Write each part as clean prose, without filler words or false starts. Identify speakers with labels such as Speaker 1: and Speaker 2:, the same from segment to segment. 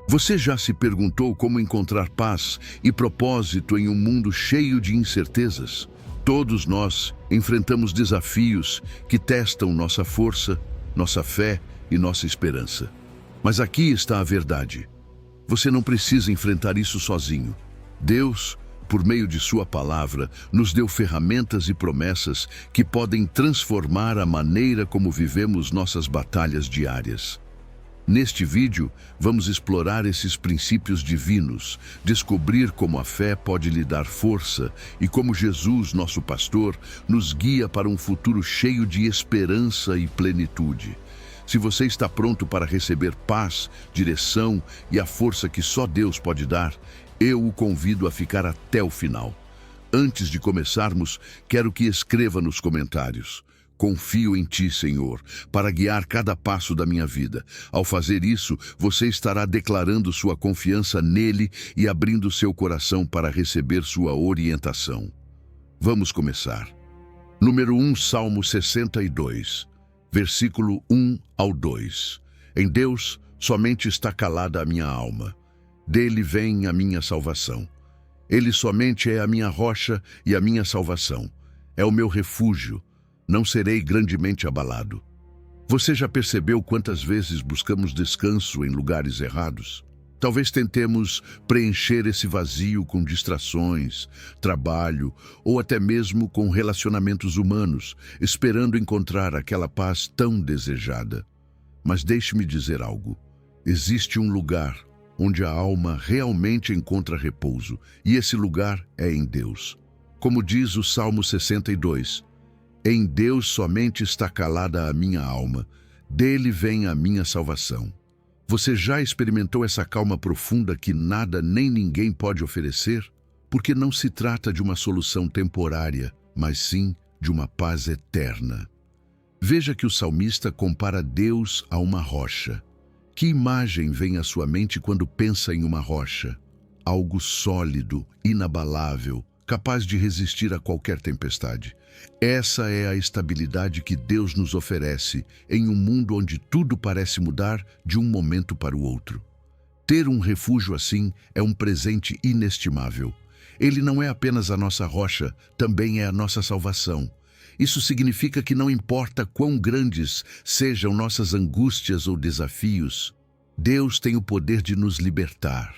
Speaker 1: Você já se perguntou como encontrar paz e propósito em um mundo cheio de incertezas? Todos nós enfrentamos desafios que testam nossa força, nossa fé e nossa esperança. Mas aqui está a verdade. Você não precisa enfrentar isso sozinho. Deus, por meio de sua palavra, nos deu ferramentas e promessas que podem transformar a maneira como vivemos nossas batalhas diárias. Neste vídeo, vamos explorar esses princípios divinos, descobrir como a fé pode lhe dar força e como Jesus, nosso pastor, nos guia para um futuro cheio de esperança e plenitude. Se você está pronto para receber paz, direção e a força que só Deus pode dar, eu o convido a ficar até o final. Antes de começarmos, quero que escreva nos comentários: confio em Ti, Senhor, para guiar cada passo da minha vida. Ao fazer isso, você estará declarando sua confiança nele e abrindo seu coração para receber sua orientação. Vamos começar. Número 1, Salmo 62, versículo 1 ao 2. Em Deus somente está calada a minha alma. Dele vem a minha salvação. Ele somente é a minha rocha e a minha salvação. É o meu refúgio. Não serei grandemente abalado. Você já percebeu quantas vezes buscamos descanso em lugares errados? Talvez tentemos preencher esse vazio com distrações, trabalho ou até mesmo com relacionamentos humanos, esperando encontrar aquela paz tão desejada. Mas deixe-me dizer algo. Existe um lugar onde a alma realmente encontra repouso, e esse lugar é em Deus. Como diz o Salmo 62, em Deus somente está calada a minha alma, dele vem a minha salvação. Você já experimentou essa calma profunda que nada nem ninguém pode oferecer? Porque não se trata de uma solução temporária, mas sim de uma paz eterna. Veja que o salmista compara Deus a uma rocha. Que imagem vem à sua mente quando pensa em uma rocha? Algo sólido, inabalável, capaz de resistir a qualquer tempestade. Essa é a estabilidade que Deus nos oferece em um mundo onde tudo parece mudar de um momento para o outro. Ter um refúgio assim é um presente inestimável. Ele não é apenas a nossa rocha, também é a nossa salvação. Isso significa que não importa quão grandes sejam nossas angústias ou desafios, Deus tem o poder de nos libertar.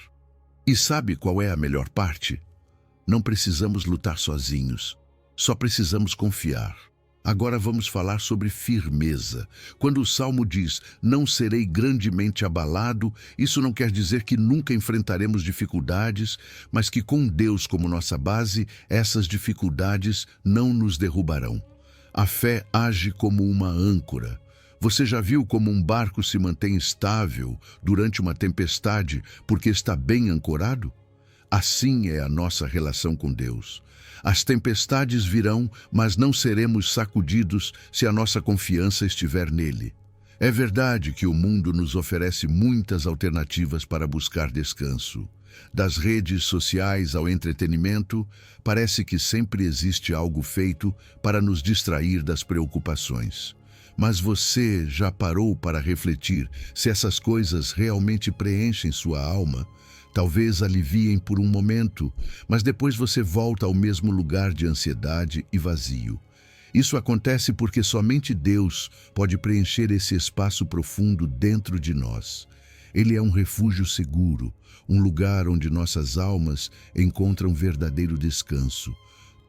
Speaker 1: E sabe qual é a melhor parte? Não precisamos lutar sozinhos, só precisamos confiar. Agora vamos falar sobre firmeza. Quando o Salmo diz, não serei grandemente abalado, isso não quer dizer que nunca enfrentaremos dificuldades, mas que com Deus como nossa base, essas dificuldades não nos derrubarão. A fé age como uma âncora. Você já viu como um barco se mantém estável durante uma tempestade porque está bem ancorado? Assim é a nossa relação com Deus. As tempestades virão, mas não seremos sacudidos se a nossa confiança estiver nele. É verdade que o mundo nos oferece muitas alternativas para buscar descanso. Das redes sociais ao entretenimento, parece que sempre existe algo feito para nos distrair das preocupações. Mas você já parou para refletir se essas coisas realmente preenchem sua alma? Talvez aliviem por um momento, mas depois você volta ao mesmo lugar de ansiedade e vazio. Isso acontece porque somente Deus pode preencher esse espaço profundo dentro de nós. Ele é um refúgio seguro, um lugar onde nossas almas encontram verdadeiro descanso.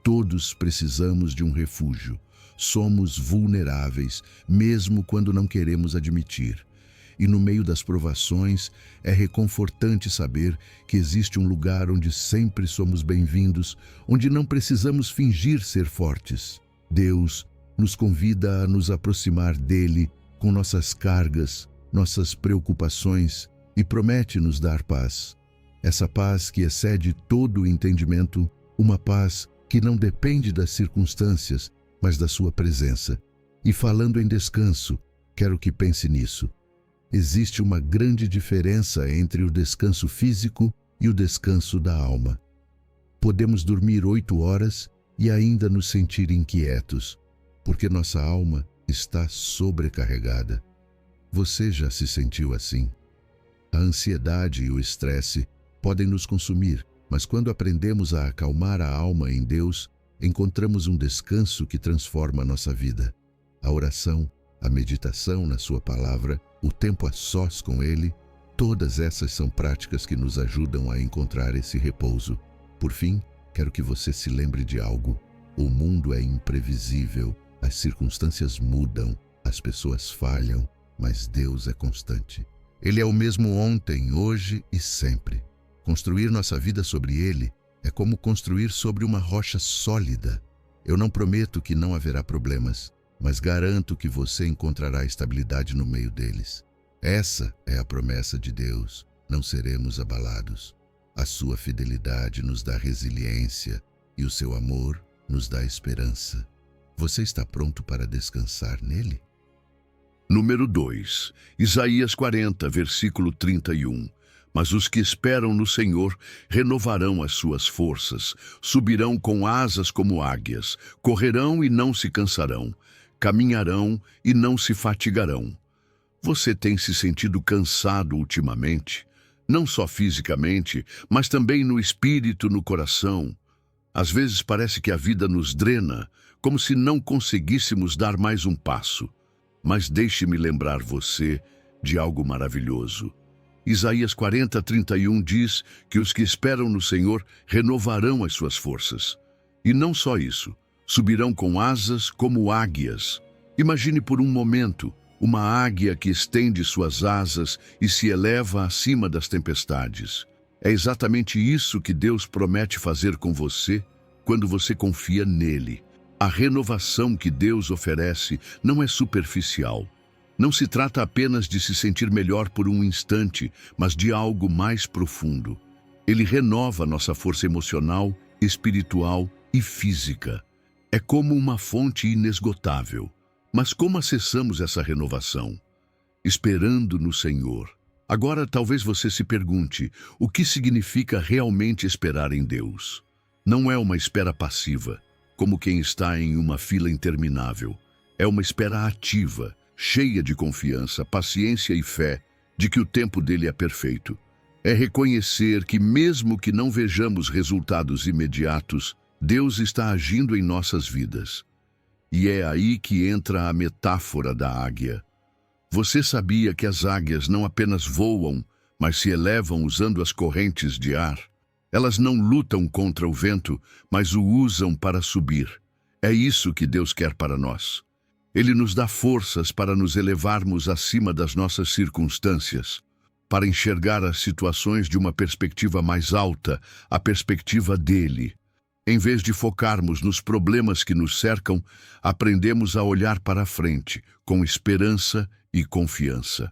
Speaker 1: Todos precisamos de um refúgio. Somos vulneráveis, mesmo quando não queremos admitir. E no meio das provações, é reconfortante saber que existe um lugar onde sempre somos bem-vindos, onde não precisamos fingir ser fortes. Deus nos convida a nos aproximar dele com nossas cargas, nossas preocupações e promete nos dar paz. Essa paz que excede todo o entendimento, uma paz que não depende das circunstâncias, mas da sua presença. E falando em descanso, quero que pense nisso. Existe uma grande diferença entre o descanso físico e o descanso da alma. Podemos dormir 8 horas e ainda nos sentir inquietos, porque nossa alma está sobrecarregada. Você já se sentiu assim? A ansiedade e o estresse podem nos consumir, mas quando aprendemos a acalmar a alma em Deus, encontramos um descanso que transforma a nossa vida. A oração, a meditação na sua palavra, o tempo a sós com Ele, todas essas são práticas que nos ajudam a encontrar esse repouso. Por fim, quero que você se lembre de algo. O mundo é imprevisível, as circunstâncias mudam, as pessoas falham, mas Deus é constante. Ele é o mesmo ontem, hoje e sempre. Construir nossa vida sobre Ele é como construir sobre uma rocha sólida. Eu não prometo que não haverá problemas, mas garanto que você encontrará estabilidade no meio deles. Essa é a promessa de Deus, não seremos abalados. A sua fidelidade nos dá resiliência e o seu amor nos dá esperança. Você está pronto para descansar nele? Número 2, Isaías 40, versículo 31. Mas os que esperam no Senhor renovarão as suas forças, subirão com asas como águias, correrão e não se cansarão, caminharão e não se fatigarão. Você tem se sentido cansado ultimamente? Não só fisicamente, mas também no espírito, no coração. Às vezes parece que a vida nos drena, como se não conseguíssemos dar mais um passo. Mas deixe-me lembrar você de algo maravilhoso. Isaías 40, 31 diz que os que esperam no Senhor renovarão as suas forças. E não só isso, subirão com asas como águias. Imagine por um momento uma águia que estende suas asas e se eleva acima das tempestades. É exatamente isso que Deus promete fazer com você quando você confia nele. A renovação que Deus oferece não é superficial. Não se trata apenas de se sentir melhor por um instante, mas de algo mais profundo. Ele renova nossa força emocional, espiritual e física. É como uma fonte inesgotável. Mas como acessamos essa renovação? Esperando no Senhor. Agora talvez você se pergunte, o que significa realmente esperar em Deus? Não é uma espera passiva, como quem está em uma fila interminável. É uma espera ativa, cheia de confiança, paciência e fé de que o tempo dele é perfeito. É reconhecer que mesmo que não vejamos resultados imediatos, Deus está agindo em nossas vidas. E é aí que entra a metáfora da águia. Você sabia que as águias não apenas voam, mas se elevam usando as correntes de ar? Elas não lutam contra o vento, mas o usam para subir. É isso que Deus quer para nós. Ele nos dá forças para nos elevarmos acima das nossas circunstâncias, para enxergar as situações de uma perspectiva mais alta, a perspectiva dele. Em vez de focarmos nos problemas que nos cercam, aprendemos a olhar para a frente, com esperança e confiança.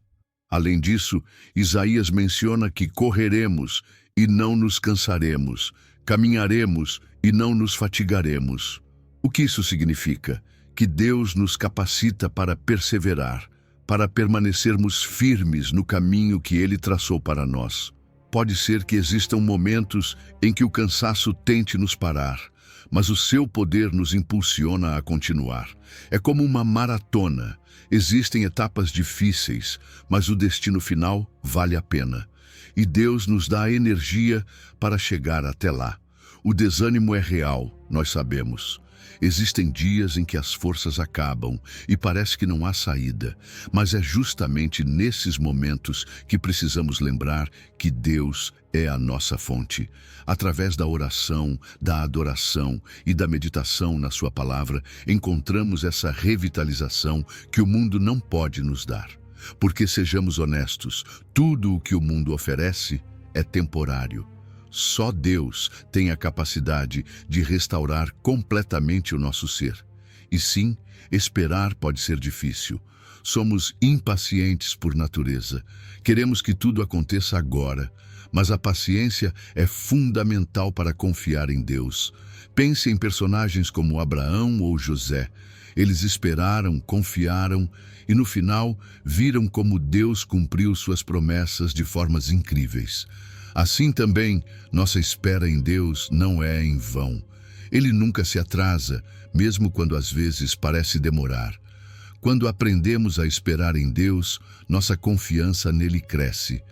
Speaker 1: Além disso, Isaías menciona que correremos e não nos cansaremos, caminharemos e não nos fatigaremos. O que isso significa? Que Deus nos capacita para perseverar, para permanecermos firmes no caminho que Ele traçou para nós. Pode ser que existam momentos em que o cansaço tente nos parar, mas o seu poder nos impulsiona a continuar. É como uma maratona. Existem etapas difíceis, mas o destino final vale a pena. E Deus nos dá a energia para chegar até lá. O desânimo é real, nós sabemos. Existem dias em que as forças acabam e parece que não há saída, mas é justamente nesses momentos que precisamos lembrar que Deus é a nossa fonte. Através da oração, da adoração e da meditação na sua palavra, encontramos essa revitalização que o mundo não pode nos dar. Porque, sejamos honestos, tudo o que o mundo oferece é temporário. Só Deus tem a capacidade de restaurar completamente o nosso ser. E sim, esperar pode ser difícil. Somos impacientes por natureza. Queremos que tudo aconteça agora, mas a paciência é fundamental para confiar em Deus. Pense em personagens como Abraão ou José. Eles esperaram, confiaram e no final viram como Deus cumpriu suas promessas de formas incríveis. Assim também, nossa espera em Deus não é em vão. Ele nunca se atrasa, mesmo quando às vezes parece demorar. Quando aprendemos a esperar em Deus, nossa confiança nele cresce.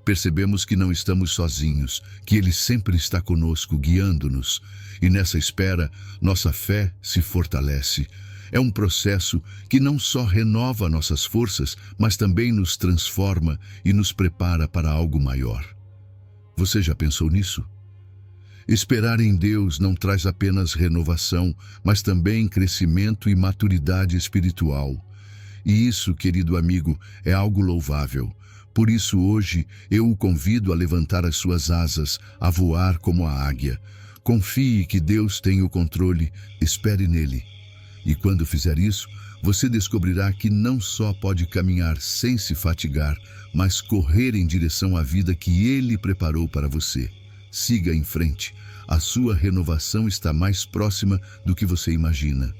Speaker 1: percebemos que não estamos sozinhos, que Ele sempre está conosco, guiando-nos. E nessa espera, nossa fé se fortalece. É um processo que não só renova nossas forças, mas também nos transforma e nos prepara para algo maior. Você já pensou nisso? Esperar em Deus não traz apenas renovação, mas também crescimento e maturidade espiritual. E isso, querido amigo, é algo louvável. Por isso hoje eu o convido a levantar as suas asas, a voar como a águia. Confie que Deus tem o controle, espere nele. E quando fizer isso, você descobrirá que não só pode caminhar sem se fatigar, mas correr em direção à vida que Ele preparou para você. Siga em frente. A sua renovação está mais próxima do que você imagina.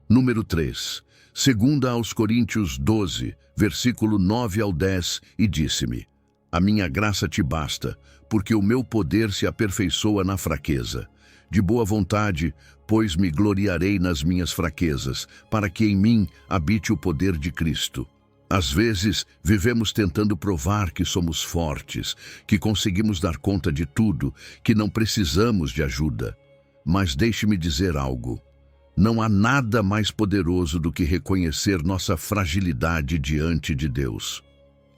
Speaker 1: Número 3. Segunda aos Coríntios 12, versículo 9 ao 10, e disse-me: A minha graça te basta, porque o meu poder se aperfeiçoa na fraqueza. De boa vontade, pois me gloriarei nas minhas fraquezas, para que em mim habite o poder de Cristo. Às vezes, vivemos tentando provar que somos fortes, que conseguimos dar conta de tudo, que não precisamos de ajuda. Mas deixe-me dizer algo. Não há nada mais poderoso do que reconhecer nossa fragilidade diante de Deus.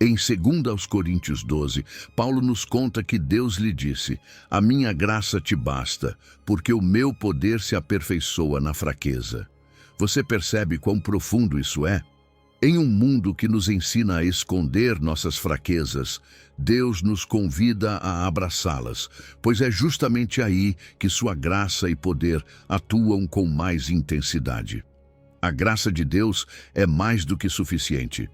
Speaker 1: Em 2 aos Coríntios 12, Paulo nos conta que Deus lhe disse: A minha graça te basta, porque o meu poder se aperfeiçoa na fraqueza. Você percebe quão profundo isso é? Em um mundo que nos ensina a esconder nossas fraquezas, Deus nos convida a abraçá-las, pois é justamente aí que sua graça e poder atuam com mais intensidade. A graça de Deus é mais do que suficiente.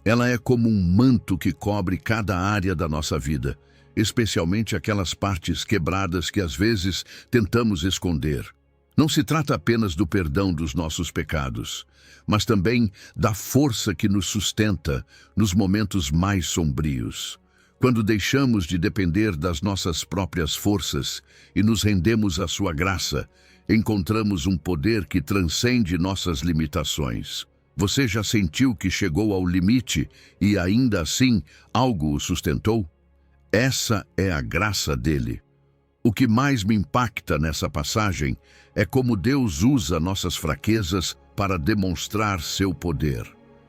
Speaker 1: Ela é como um manto que cobre cada área da nossa vida, especialmente aquelas partes quebradas que às vezes tentamos esconder. Não se trata apenas do perdão dos nossos pecados, mas também da força que nos sustenta nos momentos mais sombrios. Quando deixamos de depender das nossas próprias forças e nos rendemos à sua graça, encontramos um poder que transcende nossas limitações. Você já sentiu que chegou ao limite e ainda assim algo o sustentou? Essa é a graça dele. O que mais me impacta nessa passagem é como Deus usa nossas fraquezas para demonstrar seu poder.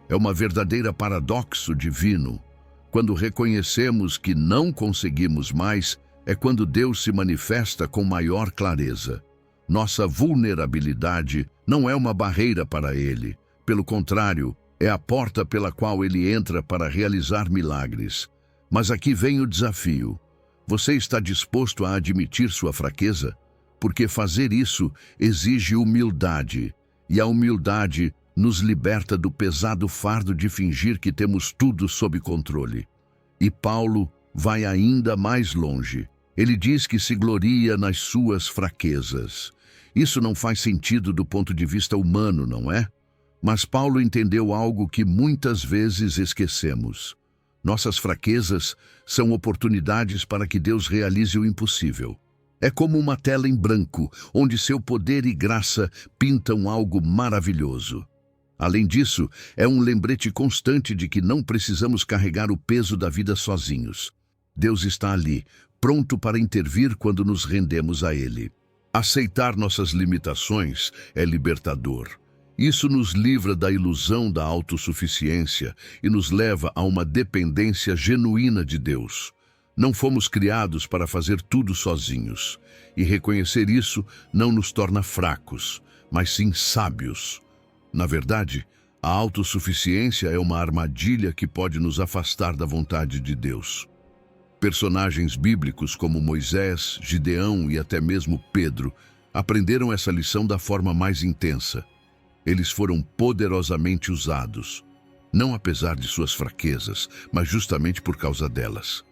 Speaker 1: É uma verdadeira paradoxo divino. Quando reconhecemos que não conseguimos mais, é quando Deus se manifesta com maior clareza. Nossa vulnerabilidade não é uma barreira para Ele. Pelo contrário, é a porta pela qual Ele entra para realizar milagres. Mas aqui vem o desafio. Você está disposto a admitir sua fraqueza? Porque fazer isso exige humildade, e a humildade nos liberta do pesado fardo de fingir que temos tudo sob controle. E Paulo vai ainda mais longe. Ele diz que se gloria nas suas fraquezas. Isso não faz sentido do ponto de vista humano, não é? Mas Paulo entendeu algo que muitas vezes esquecemos. Nossas fraquezas são oportunidades para que Deus realize o impossível. É como uma tela em branco, onde seu poder e graça pintam algo maravilhoso. Além disso, é um lembrete constante de que não precisamos carregar o peso da vida sozinhos. Deus está ali, pronto para intervir quando nos rendemos a Ele. Aceitar nossas limitações é libertador. Isso nos livra da ilusão da autossuficiência e nos leva a uma dependência genuína de Deus. Não fomos criados para fazer tudo sozinhos, e reconhecer isso não nos torna fracos, mas sim sábios. Na verdade, a autossuficiência é uma armadilha que pode nos afastar da vontade de Deus. Personagens bíblicos como Moisés, Gideão e até mesmo Pedro aprenderam essa lição da forma mais intensa. Eles foram poderosamente usados, não apesar de suas fraquezas, mas justamente por causa delas.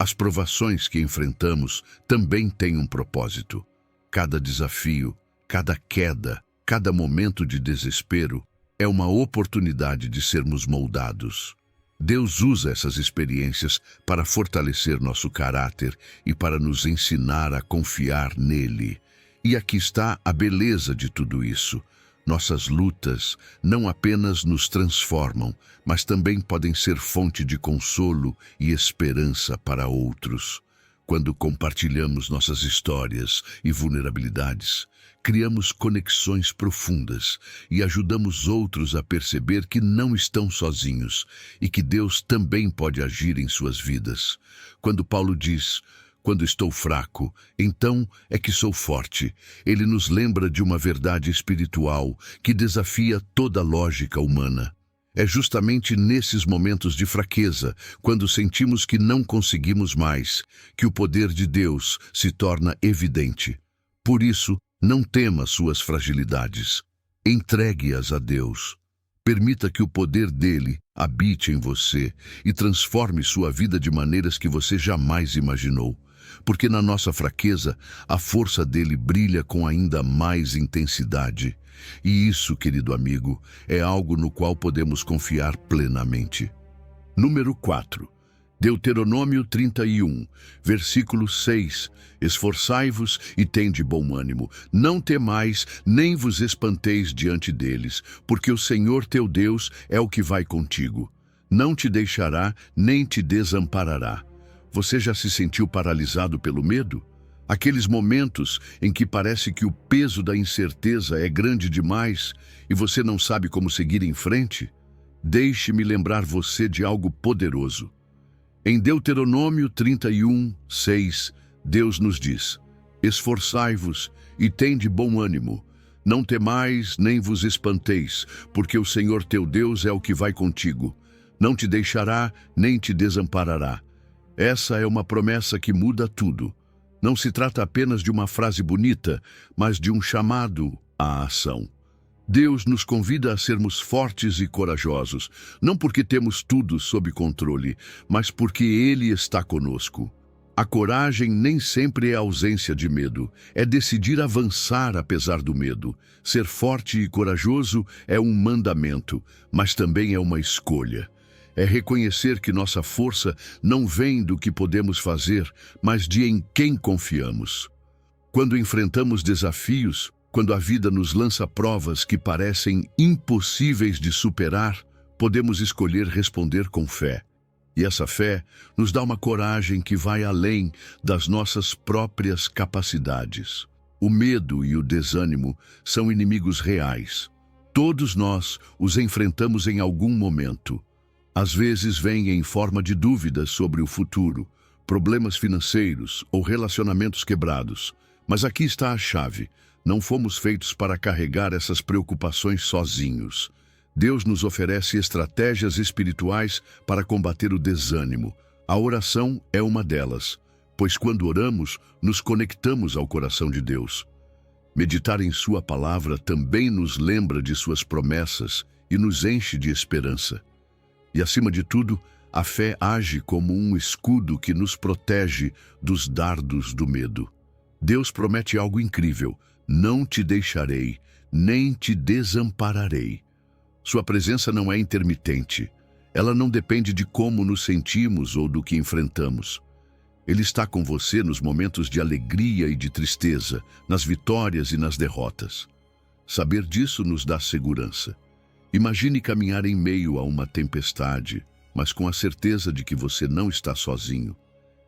Speaker 1: As provações que enfrentamos também têm um propósito. Cada desafio, cada queda, cada momento de desespero é uma oportunidade de sermos moldados. Deus usa essas experiências para fortalecer nosso caráter e para nos ensinar a confiar nele. E aqui está a beleza de tudo isso. Nossas lutas não apenas nos transformam, mas também podem ser fonte de consolo e esperança para outros. Quando compartilhamos nossas histórias e vulnerabilidades, criamos conexões profundas e ajudamos outros a perceber que não estão sozinhos e que Deus também pode agir em suas vidas. Quando Paulo diz: "Quando estou fraco, então é que sou forte", ele nos lembra de uma verdade espiritual que desafia toda a lógica humana. É justamente nesses momentos de fraqueza, quando sentimos que não conseguimos mais, que o poder de Deus se torna evidente. Por isso, não tema suas fragilidades. Entregue-as a Deus. Permita que o poder dele habite em você e transforme sua vida de maneiras que você jamais imaginou. Porque na nossa fraqueza, a força dele brilha com ainda mais intensidade. E isso, querido amigo, é algo no qual podemos confiar plenamente. Número 4. Deuteronômio 31, versículo 6. Esforçai-vos e tende bom ânimo. Não temais, nem vos espanteis diante deles, porque o Senhor teu Deus é o que vai contigo. Não te deixará, nem te desamparará. Você já se sentiu paralisado pelo medo? Aqueles momentos em que parece que o peso da incerteza é grande demais e você não sabe como seguir em frente? Deixe-me lembrar você de algo poderoso. Em Deuteronômio 31, 6, Deus nos diz: "Esforçai-vos e tende bom ânimo. Não temais nem vos espanteis, porque o Senhor teu Deus é o que vai contigo. Não te deixará nem te desamparará." Essa é uma promessa que muda tudo. Não se trata apenas de uma frase bonita, mas de um chamado à ação. Deus nos convida a sermos fortes e corajosos, não porque temos tudo sob controle, mas porque Ele está conosco. A coragem nem sempre é ausência de medo, é decidir avançar apesar do medo. Ser forte e corajoso é um mandamento, mas também é uma escolha. É reconhecer que nossa força não vem do que podemos fazer, mas de em quem confiamos. Quando enfrentamos desafios, quando a vida nos lança provas que parecem impossíveis de superar, podemos escolher responder com fé. E essa fé nos dá uma coragem que vai além das nossas próprias capacidades. O medo e o desânimo são inimigos reais. Todos nós os enfrentamos em algum momento. Às vezes vêm em forma de dúvidas sobre o futuro, problemas financeiros ou relacionamentos quebrados. Mas aqui está a chave. Não fomos feitos para carregar essas preocupações sozinhos. Deus nos oferece estratégias espirituais para combater o desânimo. A oração é uma delas, pois quando oramos, nos conectamos ao coração de Deus. Meditar em sua palavra também nos lembra de suas promessas e nos enche de esperança. E, acima de tudo, a fé age como um escudo que nos protege dos dardos do medo. Deus promete algo incrível: não te deixarei, nem te desampararei. Sua presença não é intermitente. Ela não depende de como nos sentimos ou do que enfrentamos. Ele está com você nos momentos de alegria e de tristeza, nas vitórias e nas derrotas. Saber disso nos dá segurança. Imagine caminhar em meio a uma tempestade, mas com a certeza de que você não está sozinho.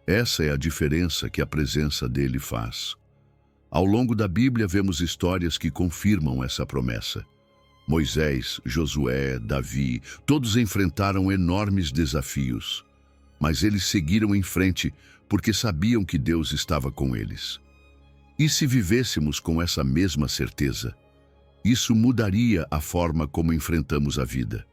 Speaker 1: Essa é a diferença que a presença dele faz. Ao longo da Bíblia vemos histórias que confirmam essa promessa. Moisés, Josué, Davi, todos enfrentaram enormes desafios, mas eles seguiram em frente porque sabiam que Deus estava com eles. E se vivêssemos com essa mesma certeza? Isso mudaria a forma como enfrentamos a vida.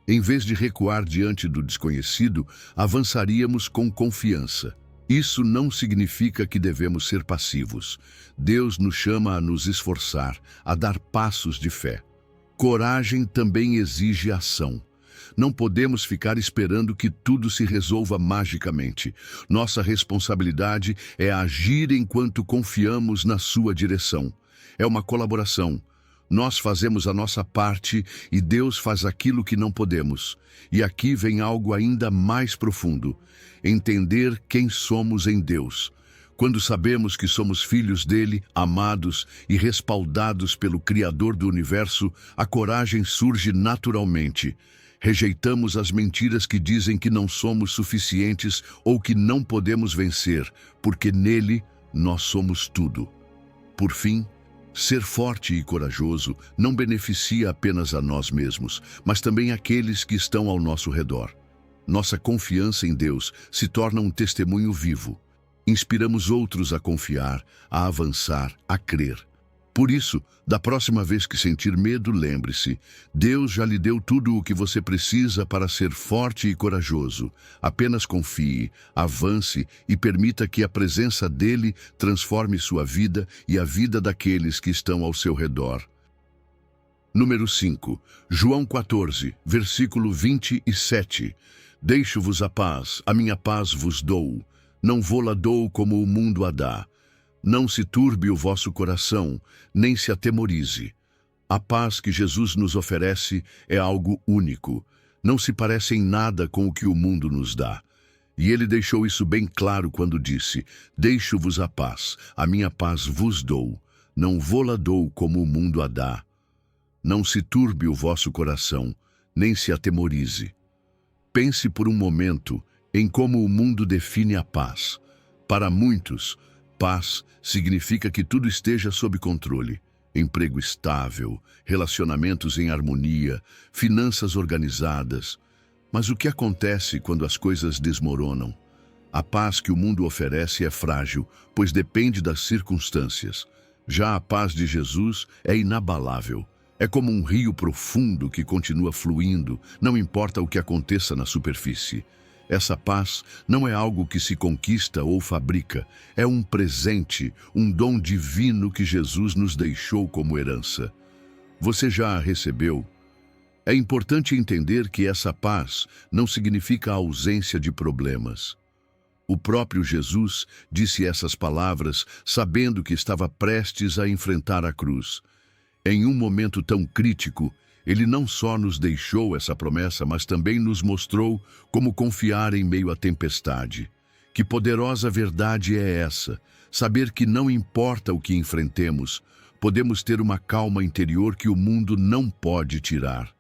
Speaker 1: Em vez de recuar diante do desconhecido, avançaríamos com confiança. Isso não significa que devemos ser passivos. Deus nos chama a nos esforçar, a dar passos de fé. Coragem também exige ação. Não podemos ficar esperando que tudo se resolva magicamente. Nossa responsabilidade é agir enquanto confiamos na sua direção. É uma colaboração. Nós fazemos a nossa parte e Deus faz aquilo que não podemos. E aqui vem algo ainda mais profundo: entender quem somos em Deus. Quando sabemos que somos filhos dele, amados e respaldados pelo Criador do Universo, a coragem surge naturalmente. Rejeitamos as mentiras que dizem que não somos suficientes ou que não podemos vencer, porque nele nós somos tudo. Por fim, ser forte e corajoso não beneficia apenas a nós mesmos, mas também aqueles que estão ao nosso redor. Nossa confiança em Deus se torna um testemunho vivo. Inspiramos outros a confiar, a avançar, a crer. Por isso, da próxima vez que sentir medo, lembre-se, Deus já lhe deu tudo o que você precisa para ser forte e corajoso. Apenas confie, avance e permita que a presença dele transforme sua vida e a vida daqueles que estão ao seu redor. Número 5. João 14, versículo 27. Deixo-vos a paz, a minha paz vos dou. Não vô-la dou como o mundo a dá. Não se turbe o vosso coração, nem se atemorize. A paz que Jesus nos oferece é algo único. Não se parece em nada com o que o mundo nos dá. E ele deixou isso bem claro quando disse: Deixo-vos a paz, a minha paz vos dou. Não vô-la dou como o mundo a dá. Não se turbe o vosso coração, nem se atemorize. Pense por um momento em como o mundo define a paz. Para muitos, paz significa que tudo esteja sob controle. Emprego estável, relacionamentos em harmonia, finanças organizadas. Mas o que acontece quando as coisas desmoronam? A paz que o mundo oferece é frágil, pois depende das circunstâncias. Já a paz de Jesus é inabalável. É como um rio profundo que continua fluindo, não importa o que aconteça na superfície. Essa paz não é algo que se conquista ou fabrica, é um presente, um dom divino que Jesus nos deixou como herança. Você já a recebeu? É importante entender que essa paz não significa a ausência de problemas. O próprio Jesus disse essas palavras sabendo que estava prestes a enfrentar a cruz. Em um momento tão crítico, ele não só nos deixou essa promessa, mas também nos mostrou como confiar em meio à tempestade. Que poderosa verdade é essa? Saber que não importa o que enfrentemos, podemos ter uma calma interior que o mundo não pode tirar.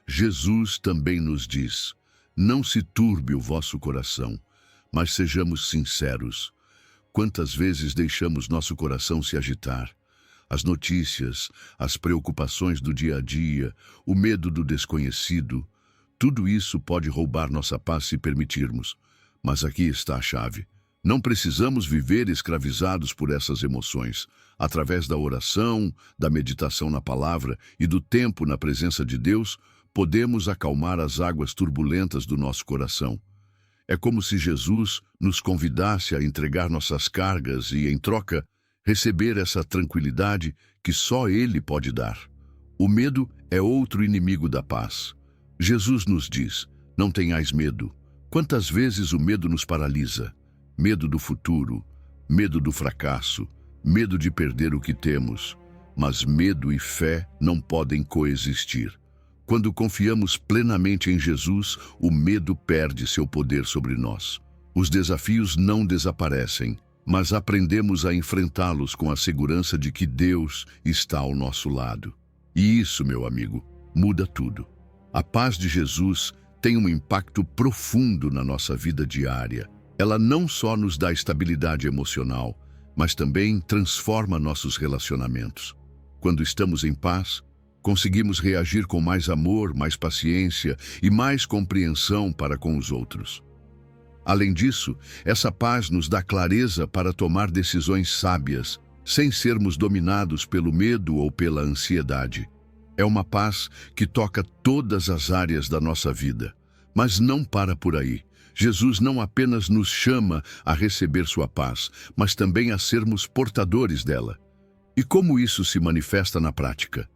Speaker 1: Jesus também nos diz: não se turbe o vosso coração, mas sejamos sinceros. Quantas vezes deixamos nosso coração se agitar? As notícias, as preocupações do dia a dia, o medo do desconhecido, tudo isso pode roubar nossa paz se permitirmos. Mas aqui está a chave. Não precisamos viver escravizados por essas emoções. Através da oração, da meditação na palavra e do tempo na presença de Deus, podemos acalmar as águas turbulentas do nosso coração. É como se Jesus nos convidasse a entregar nossas cargas e, em troca, receber essa tranquilidade que só Ele pode dar. O medo é outro inimigo da paz. Jesus nos diz: não tenhais medo. Quantas vezes o medo nos paralisa? Medo do futuro, medo do fracasso, medo de perder o que temos. Mas medo e fé não podem coexistir. Quando confiamos plenamente em Jesus, o medo perde seu poder sobre nós. Os desafios não desaparecem, mas aprendemos a enfrentá-los com a segurança de que Deus está ao nosso lado. E isso, meu amigo, muda tudo. A paz de Jesus tem um impacto profundo na nossa vida diária. Ela não só nos dá estabilidade emocional, mas também transforma nossos relacionamentos. Quando estamos em paz, conseguimos reagir com mais amor, mais paciência e mais compreensão para com os outros. Além disso, essa paz nos dá clareza para tomar decisões sábias, sem sermos dominados pelo medo ou pela ansiedade. É uma paz que toca todas as áreas da nossa vida. Mas não para por aí. Jesus não apenas nos chama a receber sua paz, mas também a sermos portadores dela. E como isso se manifesta na prática?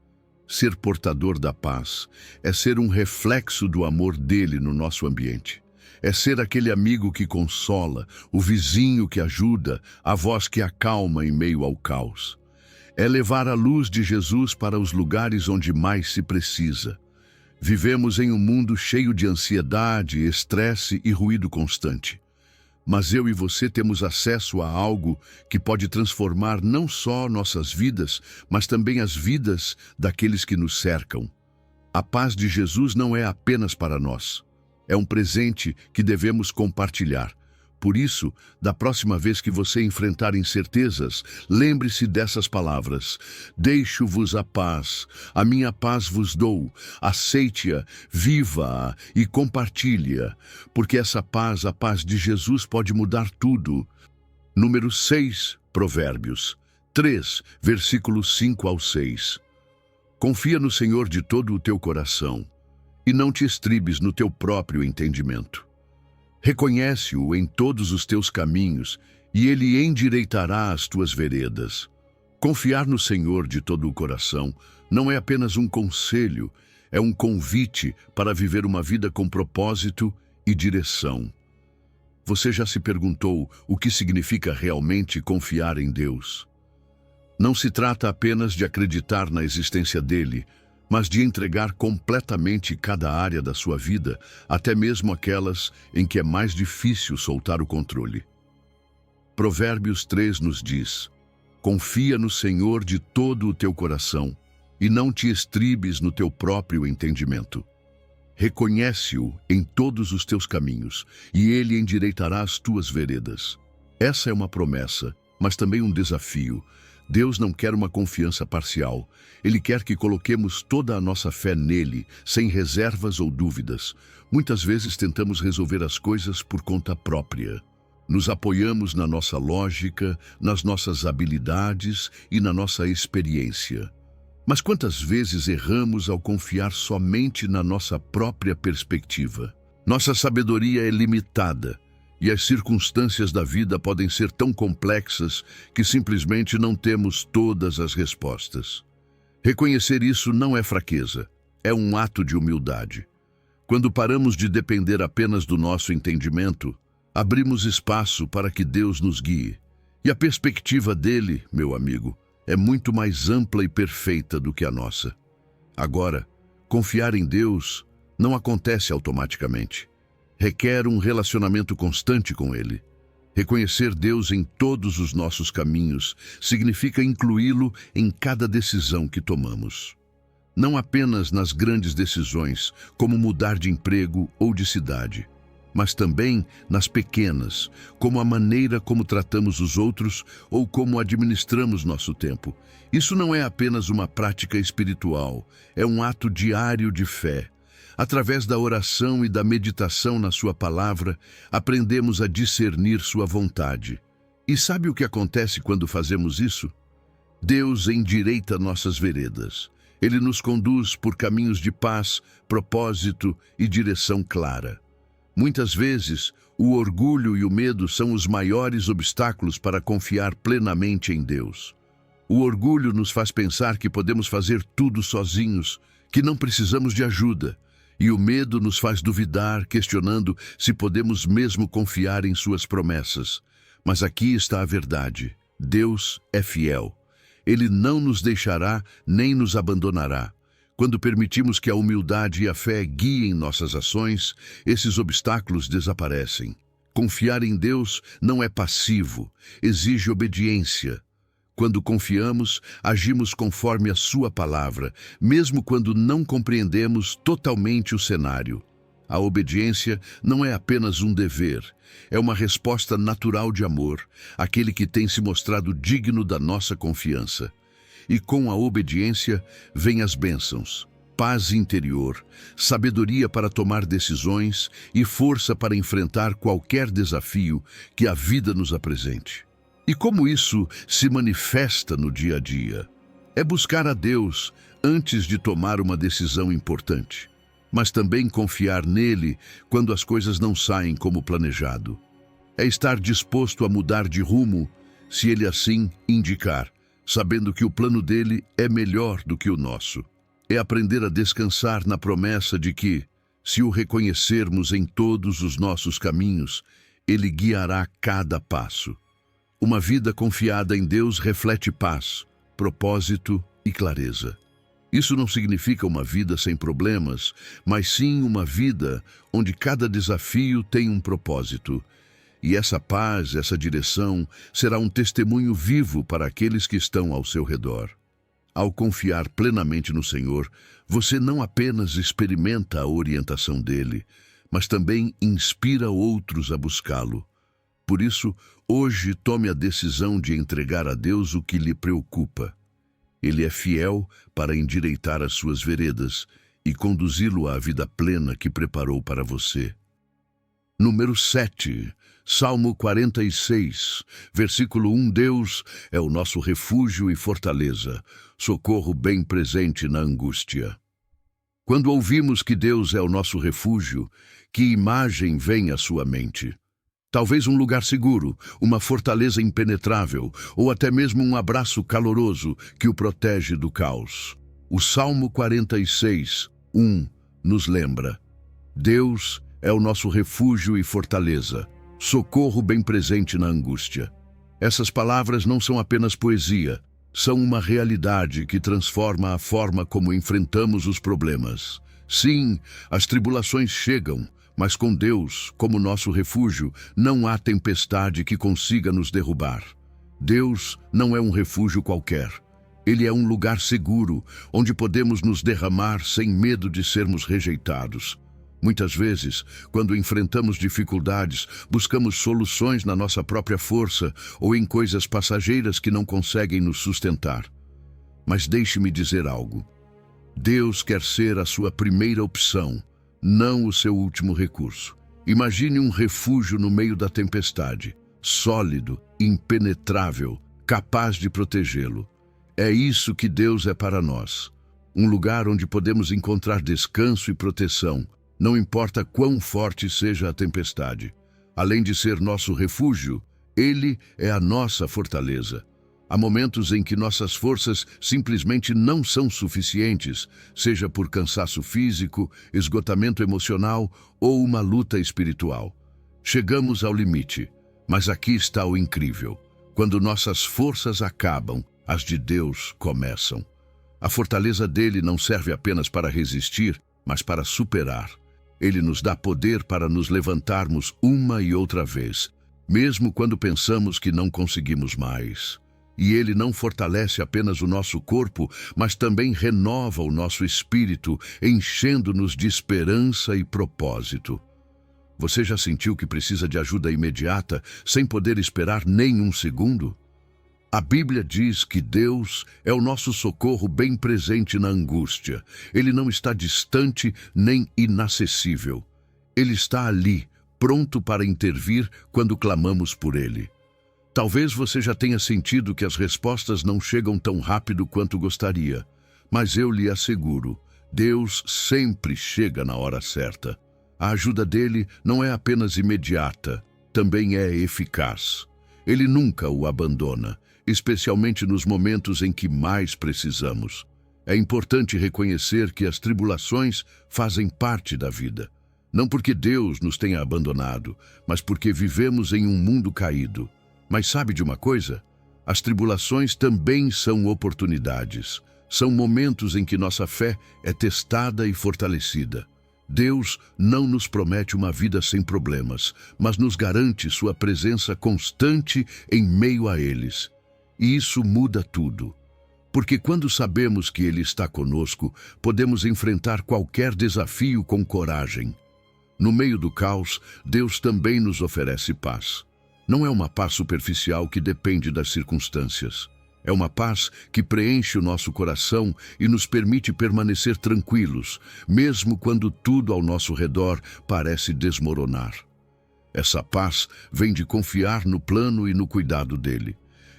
Speaker 1: Ser portador da paz é ser um reflexo do amor dele no nosso ambiente. É ser aquele amigo que consola, o vizinho que ajuda, a voz que acalma em meio ao caos. É levar a luz de Jesus para os lugares onde mais se precisa. Vivemos em um mundo cheio de ansiedade, estresse e ruído constante. Mas eu e você temos acesso a algo que pode transformar não só nossas vidas, mas também as vidas daqueles que nos cercam. A paz de Jesus não é apenas para nós. É um presente que devemos compartilhar. Por isso, da próxima vez que você enfrentar incertezas, lembre-se dessas palavras: deixo-vos a minha paz vos dou, aceite-a, viva-a e compartilhe-a, porque essa paz, a paz de Jesus, pode mudar tudo. Número 6, Provérbios 3, versículos 5 ao 6. Confia no Senhor de todo o teu coração, e não te estribes no teu próprio entendimento. Reconhece-o em todos os teus caminhos, e ele endireitará as tuas veredas. Confiar no Senhor de todo o coração não é apenas um conselho, é um convite para viver uma vida com propósito e direção. Você já se perguntou o que significa realmente confiar em Deus? Não se trata apenas de acreditar na existência dele, mas de entregar completamente cada área da sua vida, até mesmo aquelas em que é mais difícil soltar o controle. Provérbios 3 nos diz: confia no Senhor de todo o teu coração, e não te estribes no teu próprio entendimento. Reconhece-o em todos os teus caminhos, e ele endireitará as tuas veredas. Essa é uma promessa, mas também um desafio. Deus não quer uma confiança parcial. Ele quer que coloquemos toda a nossa fé nele, sem reservas ou dúvidas. Muitas vezes tentamos resolver as coisas por conta própria. Nos apoiamos na nossa lógica, nas nossas habilidades e na nossa experiência. Mas quantas vezes erramos ao confiar somente na nossa própria perspectiva? Nossa sabedoria é limitada. E as circunstâncias da vida podem ser tão complexas que simplesmente não temos todas as respostas. Reconhecer isso não é fraqueza, é um ato de humildade. Quando paramos de depender apenas do nosso entendimento, abrimos espaço para que Deus nos guie. E a perspectiva dele, meu amigo, é muito mais ampla e perfeita do que a nossa. Agora, confiar em Deus não acontece automaticamente. Requer um relacionamento constante com Ele. Reconhecer Deus em todos os nossos caminhos significa incluí-lo em cada decisão que tomamos. Não apenas nas grandes decisões, como mudar de emprego ou de cidade, mas também nas pequenas, como a maneira como tratamos os outros ou como administramos nosso tempo. Isso não é apenas uma prática espiritual, é um ato diário de fé. Através da oração e da meditação na sua palavra, aprendemos a discernir sua vontade. E sabe o que acontece quando fazemos isso? Deus endireita nossas veredas. Ele nos conduz por caminhos de paz, propósito e direção clara. Muitas vezes, o orgulho e o medo são os maiores obstáculos para confiar plenamente em Deus. O orgulho nos faz pensar que podemos fazer tudo sozinhos, que não precisamos de ajuda. E o medo nos faz duvidar, questionando se podemos mesmo confiar em suas promessas. Mas aqui está a verdade. Deus é fiel. Ele não nos deixará nem nos abandonará. Quando permitimos que a humildade e a fé guiem nossas ações, esses obstáculos desaparecem. Confiar em Deus não é passivo, exige obediência. Quando confiamos, agimos conforme a sua palavra, mesmo quando não compreendemos totalmente o cenário. A obediência não é apenas um dever, é uma resposta natural de amor, aquele que tem se mostrado digno da nossa confiança. E com a obediência vem as bênçãos, paz interior, sabedoria para tomar decisões e força para enfrentar qualquer desafio que a vida nos apresente. E como isso se manifesta no dia a dia? É buscar a Deus antes de tomar uma decisão importante, mas também confiar nele quando as coisas não saem como planejado. É estar disposto a mudar de rumo, se ele assim indicar, sabendo que o plano dele é melhor do que o nosso. É aprender a descansar na promessa de que, se o reconhecermos em todos os nossos caminhos, ele guiará cada passo. Uma vida confiada em Deus reflete paz, propósito e clareza. Isso não significa uma vida sem problemas, mas sim uma vida onde cada desafio tem um propósito. E essa paz, essa direção, será um testemunho vivo para aqueles que estão ao seu redor. Ao confiar plenamente no Senhor, você não apenas experimenta a orientação dele, mas também inspira outros a buscá-lo. Por isso, hoje tome a decisão de entregar a Deus o que lhe preocupa. Ele é fiel para endireitar as suas veredas e conduzi-lo à vida plena que preparou para você. Número 7, Salmo 46, versículo 1. Deus é o nosso refúgio e fortaleza, socorro bem presente na angústia. Quando ouvimos que Deus é o nosso refúgio, que imagem vem à sua mente? Talvez um lugar seguro, uma fortaleza impenetrável, ou até mesmo um abraço caloroso que o protege do caos. O Salmo 46, 1 nos lembra: Deus é o nosso refúgio e fortaleza, socorro bem presente na angústia. Essas palavras não são apenas poesia, são uma realidade que transforma a forma como enfrentamos os problemas. Sim, as tribulações chegam, mas com Deus, como nosso refúgio, não há tempestade que consiga nos derrubar. Deus não é um refúgio qualquer. Ele é um lugar seguro, onde podemos nos derramar sem medo de sermos rejeitados. Muitas vezes, quando enfrentamos dificuldades, buscamos soluções na nossa própria força ou em coisas passageiras que não conseguem nos sustentar. Mas deixe-me dizer algo. Deus quer ser a sua primeira opção, não o seu último recurso. Imagine um refúgio no meio da tempestade, sólido, impenetrável, capaz de protegê-lo. É isso que Deus é para nós. Um lugar onde podemos encontrar descanso e proteção, não importa quão forte seja a tempestade. Além de ser nosso refúgio, Ele é a nossa fortaleza. Há momentos em que nossas forças simplesmente não são suficientes, seja por cansaço físico, esgotamento emocional ou uma luta espiritual. Chegamos ao limite, mas aqui está o incrível. Quando nossas forças acabam, as de Deus começam. A fortaleza dele não serve apenas para resistir, mas para superar. Ele nos dá poder para nos levantarmos uma e outra vez, mesmo quando pensamos que não conseguimos mais. E Ele não fortalece apenas o nosso corpo, mas também renova o nosso espírito, enchendo-nos de esperança e propósito. Você já sentiu que precisa de ajuda imediata, sem poder esperar nem um segundo? A Bíblia diz que Deus é o nosso socorro bem presente na angústia. Ele não está distante nem inacessível. Ele está ali, pronto para intervir quando clamamos por Ele. Talvez você já tenha sentido que as respostas não chegam tão rápido quanto gostaria, mas eu lhe asseguro, Deus sempre chega na hora certa. A ajuda dele não é apenas imediata, também é eficaz. Ele nunca o abandona, especialmente nos momentos em que mais precisamos. É importante reconhecer que as tribulações fazem parte da vida. Não porque Deus nos tenha abandonado, mas porque vivemos em um mundo caído. Mas sabe de uma coisa? As tribulações também são oportunidades. São momentos em que nossa fé é testada e fortalecida. Deus não nos promete uma vida sem problemas, mas nos garante sua presença constante em meio a eles. E isso muda tudo. Porque quando sabemos que Ele está conosco, podemos enfrentar qualquer desafio com coragem. No meio do caos, Deus também nos oferece paz. Não é uma paz superficial que depende das circunstâncias. É uma paz que preenche o nosso coração e nos permite permanecer tranquilos, mesmo quando tudo ao nosso redor parece desmoronar. Essa paz vem de confiar no plano e no cuidado dele.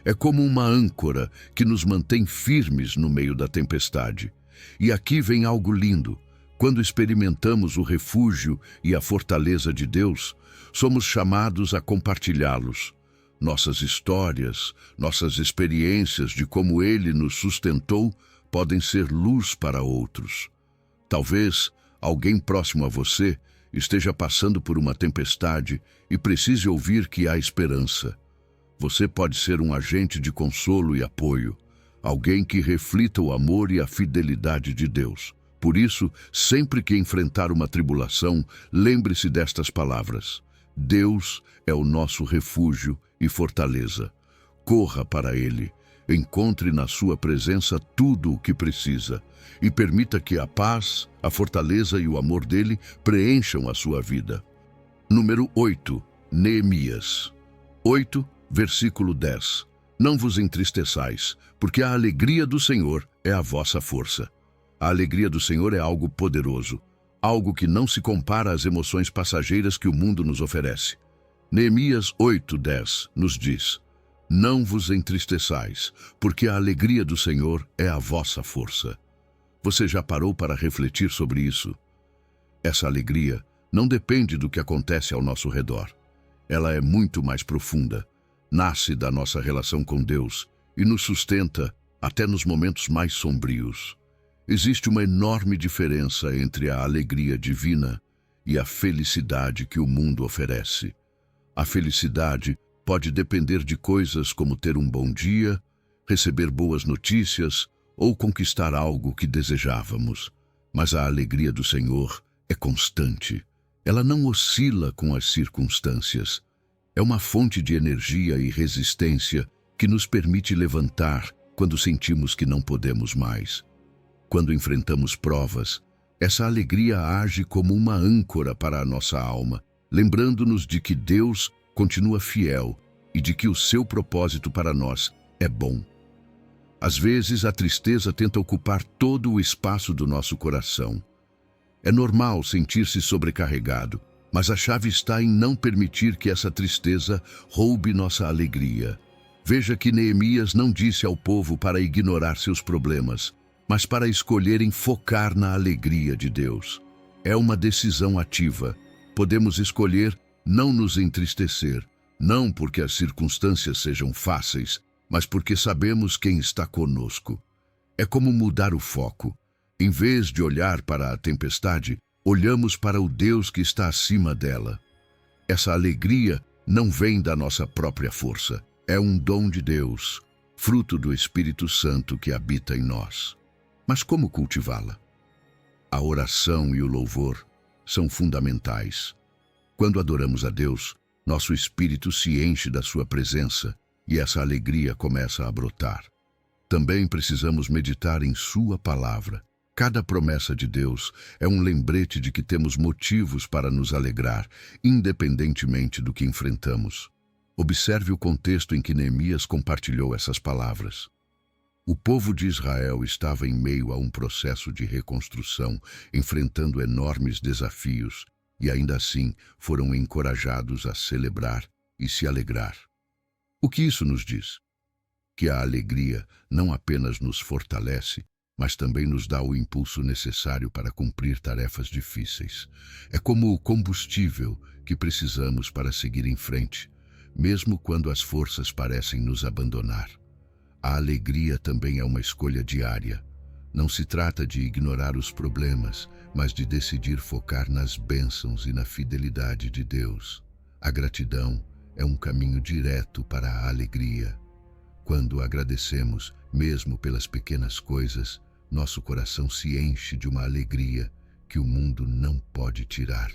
Speaker 1: É como uma âncora que nos mantém firmes no meio da tempestade. E aqui vem algo lindo. Quando experimentamos o refúgio e a fortaleza de Deus, somos chamados a compartilhá-los. Nossas histórias, nossas experiências de como Ele nos sustentou podem ser luz para outros. Talvez alguém próximo a você esteja passando por uma tempestade e precise ouvir que há esperança. Você pode ser um agente de consolo e apoio, alguém que reflita o amor e a fidelidade de Deus. Por isso, sempre que enfrentar uma tribulação, lembre-se destas palavras. Deus é o nosso refúgio e fortaleza. Corra para Ele, encontre na sua presença tudo o que precisa e permita que a paz, a fortaleza e o amor dele preencham a sua vida. Número 8. Neemias 8, versículo 10. Não vos entristeçais, porque a alegria do Senhor é a vossa força. A alegria do Senhor é algo poderoso, algo que não se compara às emoções passageiras que o mundo nos oferece. Neemias 8:10 nos diz: não vos entristeçais, porque a alegria do Senhor é a vossa força. Você já parou para refletir sobre isso? Essa alegria não depende do que acontece ao nosso redor. Ela é muito mais profunda, nasce da nossa relação com Deus e nos sustenta até nos momentos mais sombrios. Existe uma enorme diferença entre a alegria divina e a felicidade que o mundo oferece. A felicidade pode depender de coisas como ter um bom dia, receber boas notícias ou conquistar algo que desejávamos. Mas a alegria do Senhor é constante. Ela não oscila com as circunstâncias. É uma fonte de energia e resistência que nos permite levantar quando sentimos que não podemos mais. Quando enfrentamos provas, essa alegria age como uma âncora para a nossa alma, lembrando-nos de que Deus continua fiel e de que o seu propósito para nós é bom. Às vezes, a tristeza tenta ocupar todo o espaço do nosso coração. É normal sentir-se sobrecarregado, mas a chave está em não permitir que essa tristeza roube nossa alegria. Veja que Neemias não disse ao povo para ignorar seus problemas, mas para escolherem focar na alegria de Deus. É uma decisão ativa. Podemos escolher não nos entristecer, não porque as circunstâncias sejam fáceis, mas porque sabemos quem está conosco. É como mudar o foco. Em vez de olhar para a tempestade, olhamos para o Deus que está acima dela. Essa alegria não vem da nossa própria força. É um dom de Deus, fruto do Espírito Santo que habita em nós. Mas como cultivá-la? A oração e o louvor são fundamentais. Quando adoramos a Deus, nosso espírito se enche da sua presença e essa alegria começa a brotar. Também precisamos meditar em sua palavra. Cada promessa de Deus é um lembrete de que temos motivos para nos alegrar, independentemente do que enfrentamos. Observe o contexto em que Neemias compartilhou essas palavras. O povo de Israel estava em meio a um processo de reconstrução, enfrentando enormes desafios, e ainda assim foram encorajados a celebrar e se alegrar. O que isso nos diz? Que a alegria não apenas nos fortalece, mas também nos dá o impulso necessário para cumprir tarefas difíceis. É como o combustível que precisamos para seguir em frente, mesmo quando as forças parecem nos abandonar. A alegria também é uma escolha diária. Não se trata de ignorar os problemas, mas de decidir focar nas bênçãos e na fidelidade de Deus. A gratidão é um caminho direto para a alegria. Quando agradecemos, mesmo pelas pequenas coisas, nosso coração se enche de uma alegria que o mundo não pode tirar.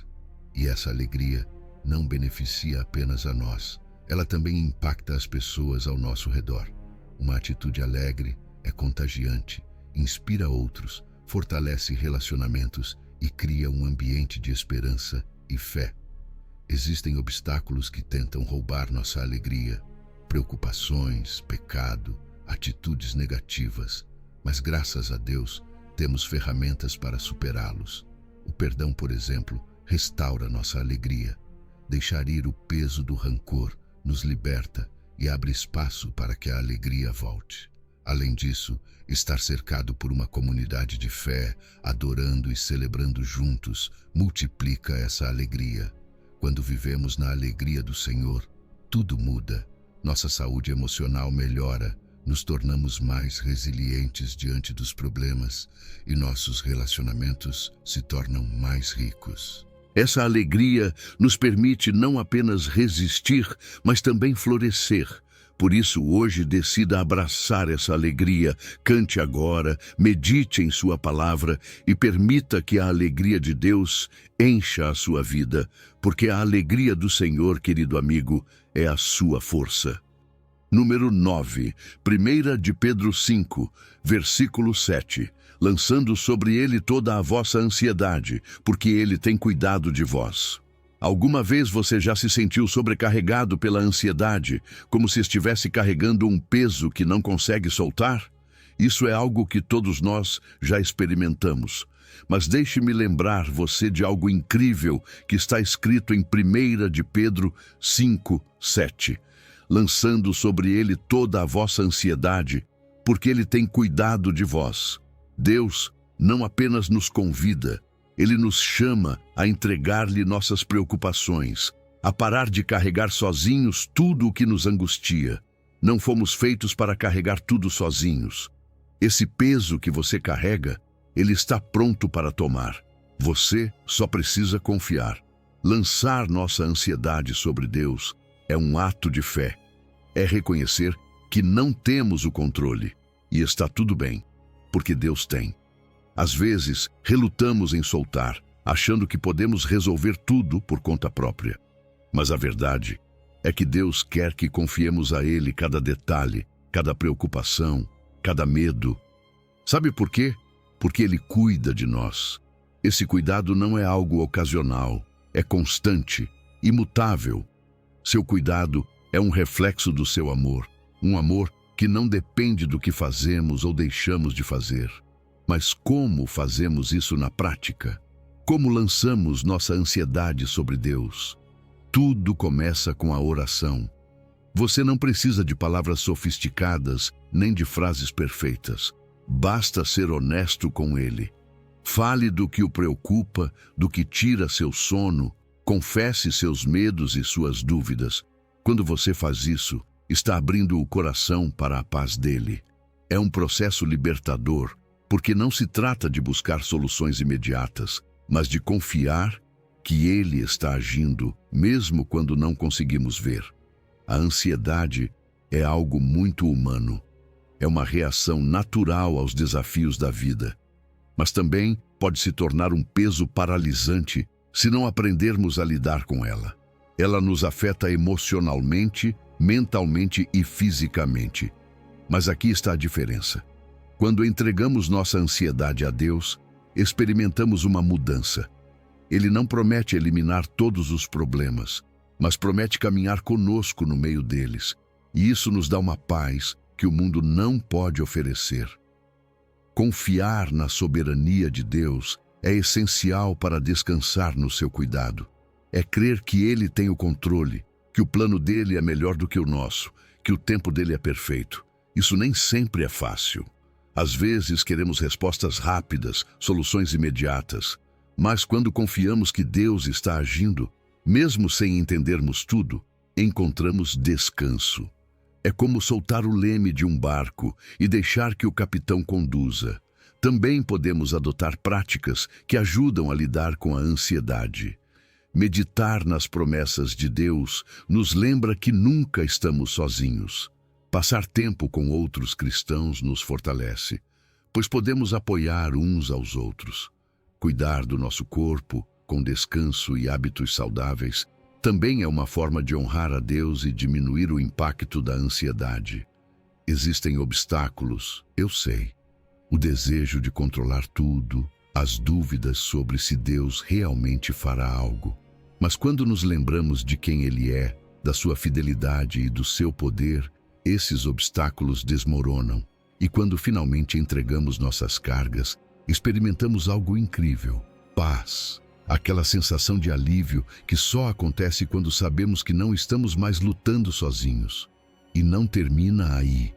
Speaker 1: E essa alegria não beneficia apenas a nós, ela também impacta as pessoas ao nosso redor. Uma atitude alegre é contagiante, inspira outros, fortalece relacionamentos e cria um ambiente de esperança e fé. Existem obstáculos que tentam roubar nossa alegria, preocupações, pecado, atitudes negativas, mas graças a Deus temos ferramentas para superá-los. O perdão, por exemplo, restaura nossa alegria. Deixar ir o peso do rancor nos liberta e abre espaço para que a alegria volte. Além disso, estar cercado por uma comunidade de fé, adorando e celebrando juntos, multiplica essa alegria. Quando vivemos na alegria do Senhor, tudo muda. Nossa saúde emocional melhora, nos tornamos mais resilientes diante dos problemas e nossos relacionamentos se tornam mais ricos. Essa alegria nos permite não apenas resistir, mas também florescer, Por isso, hoje, decida abraçar essa alegria. Cante agora, medite em sua palavra e permita que a alegria de Deus encha a sua vida, porque a alegria do Senhor, querido amigo, é a sua força. Número 9, 1 de Pedro 5, versículo 7. Lançando sobre ele toda a vossa ansiedade, porque ele tem cuidado de vós. Alguma vez você já se sentiu sobrecarregado pela ansiedade, como se estivesse carregando um peso que não consegue soltar? Isso é algo que todos nós já experimentamos. Mas deixe-me lembrar você de algo incrível que está escrito em 1 de Pedro 5, 7. Lançando sobre ele toda a vossa ansiedade, porque ele tem cuidado de vós. Deus não apenas nos convida, Ele nos chama a entregar-lhe nossas preocupações, a parar de carregar sozinhos tudo o que nos angustia. Não fomos feitos para carregar tudo sozinhos. Esse peso que você carrega, Ele está pronto para tomar. Você só precisa confiar. Lançar nossa ansiedade sobre Deus é um ato de fé. É reconhecer que não temos o controle e está tudo bem, porque Deus tem. Às vezes, relutamos em soltar, achando que podemos resolver tudo por conta própria. Mas a verdade é que Deus quer que confiemos a Ele cada detalhe, cada preocupação, cada medo. Sabe por quê? Porque Ele cuida de nós. Esse cuidado não é algo ocasional, é constante, imutável. Seu cuidado é um reflexo do seu amor, um amor que não depende do que fazemos ou deixamos de fazer. Mas como fazemos isso na prática? Como lançamos nossa ansiedade sobre Deus? Tudo começa com a oração. Você não precisa de palavras sofisticadas, nem de frases perfeitas. Basta ser honesto com Ele. Fale do que o preocupa, do que tira seu sono. Confesse seus medos e suas dúvidas. Quando você faz isso, está abrindo o coração para a paz dele. É um processo libertador, porque não se trata de buscar soluções imediatas, mas de confiar que Ele está agindo, mesmo quando não conseguimos ver. A ansiedade é algo muito humano. É uma reação natural aos desafios da vida. Mas também pode se tornar um peso paralisante se não aprendermos a lidar com ela. Ela nos afeta emocionalmente, mentalmente e fisicamente. Mas aqui está a diferença. Quando entregamos nossa ansiedade a Deus, experimentamos uma mudança. Ele não promete eliminar todos os problemas, mas promete caminhar conosco no meio deles. E isso nos dá uma paz que o mundo não pode oferecer. Confiar na soberania de Deus é essencial para descansar no seu cuidado. É crer que Ele tem o controle, que o plano dele é melhor do que o nosso, que o tempo dele é perfeito. Isso nem sempre é fácil. Às vezes queremos respostas rápidas, soluções imediatas. Mas quando confiamos que Deus está agindo, mesmo sem entendermos tudo, encontramos descanso. É como soltar o leme de um barco e deixar que o capitão conduza. Também podemos adotar práticas que ajudam a lidar com a ansiedade. Meditar nas promessas de Deus nos lembra que nunca estamos sozinhos. Passar tempo com outros cristãos nos fortalece, pois podemos apoiar uns aos outros. Cuidar do nosso corpo, com descanso e hábitos saudáveis, também é uma forma de honrar a Deus e diminuir o impacto da ansiedade. Existem obstáculos, eu sei. O desejo de controlar tudo, as dúvidas sobre se Deus realmente fará algo. Mas quando nos lembramos de quem Ele é, da sua fidelidade e do seu poder, esses obstáculos desmoronam. E quando finalmente entregamos nossas cargas, experimentamos algo incrível: paz. Aquela sensação de alívio que só acontece quando sabemos que não estamos mais lutando sozinhos. E não termina aí.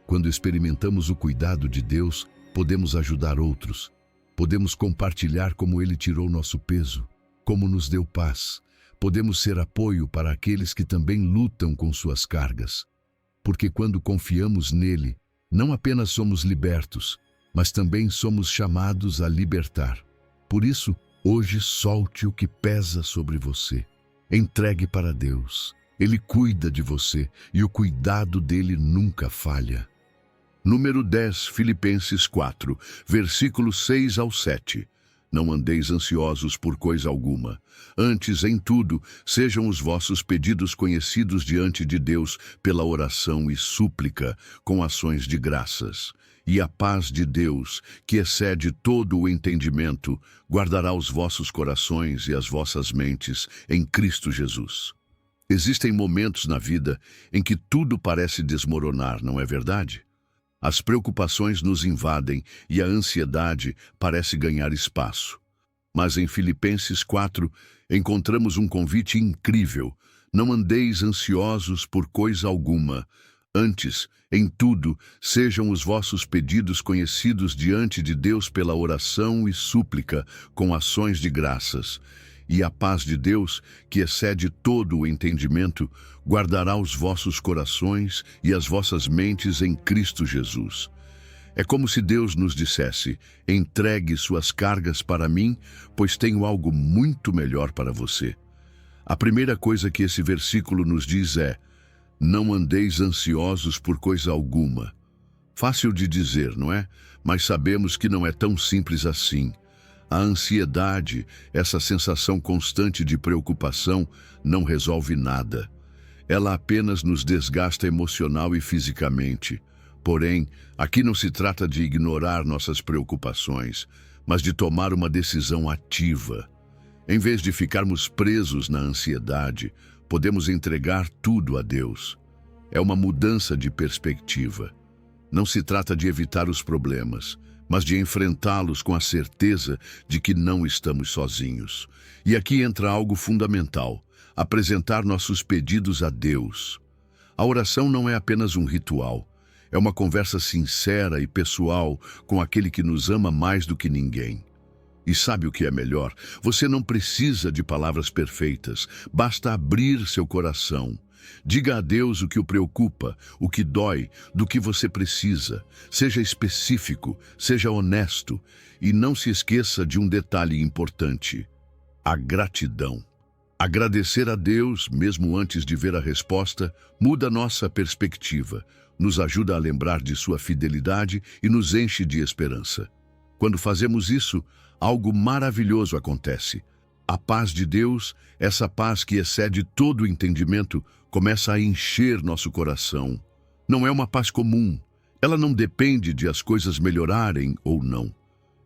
Speaker 1: Quando experimentamos o cuidado de Deus, podemos ajudar outros. Podemos compartilhar como Ele tirou nosso peso, como nos deu paz. Podemos ser apoio para aqueles que também lutam com suas cargas. Porque quando confiamos nele, não apenas somos libertos, mas também somos chamados a libertar. Por isso, hoje solte o que pesa sobre você. Entregue para Deus. Ele cuida de você e o cuidado dele nunca falha. Número 10, Filipenses 4, versículos 6 ao 7. Não andeis ansiosos por coisa alguma. Antes, em tudo, sejam os vossos pedidos conhecidos diante de Deus pela oração e súplica, com ações de graças. E a paz de Deus, que excede todo o entendimento, guardará os vossos corações e as vossas mentes em Cristo Jesus. Existem momentos na vida em que tudo parece desmoronar, não é verdade? As preocupações nos invadem e a ansiedade parece ganhar espaço. Mas em Filipenses 4 encontramos um convite incrível. Não andeis ansiosos por coisa alguma. Antes, em tudo, sejam os vossos pedidos conhecidos diante de Deus pela oração e súplica, com ações de graças. E a paz de Deus, que excede todo o entendimento, guardará os vossos corações e as vossas mentes em Cristo Jesus. É como se Deus nos dissesse: entregue suas cargas para mim, pois tenho algo muito melhor para você. A primeira coisa que esse versículo nos diz é: não andeis ansiosos por coisa alguma. Fácil de dizer, não é? Mas sabemos que não é tão simples assim. A ansiedade, essa sensação constante de preocupação, não resolve nada. Ela apenas nos desgasta emocional e fisicamente. Porém, aqui não se trata de ignorar nossas preocupações, mas de tomar uma decisão ativa. Em vez de ficarmos presos na ansiedade, podemos entregar tudo a Deus. É uma mudança de perspectiva. Não se trata de evitar os problemas, mas de enfrentá-los com a certeza de que não estamos sozinhos. E aqui entra algo fundamental: apresentar nossos pedidos a Deus. A oração não é apenas um ritual, é uma conversa sincera e pessoal com aquele que nos ama mais do que ninguém. E sabe o que é melhor? Você não precisa de palavras perfeitas, basta abrir seu coração. Diga a Deus o que o preocupa, o que dói, do que você precisa. Seja específico, seja honesto e não se esqueça de um detalhe importante: a gratidão. Agradecer a Deus, mesmo antes de ver a resposta, muda nossa perspectiva, nos ajuda a lembrar de sua fidelidade e nos enche de esperança. Quando fazemos isso, algo maravilhoso acontece. A paz de Deus, essa paz que excede todo o entendimento, começa a encher nosso coração. Não é uma paz comum. Ela não depende de as coisas melhorarem ou não.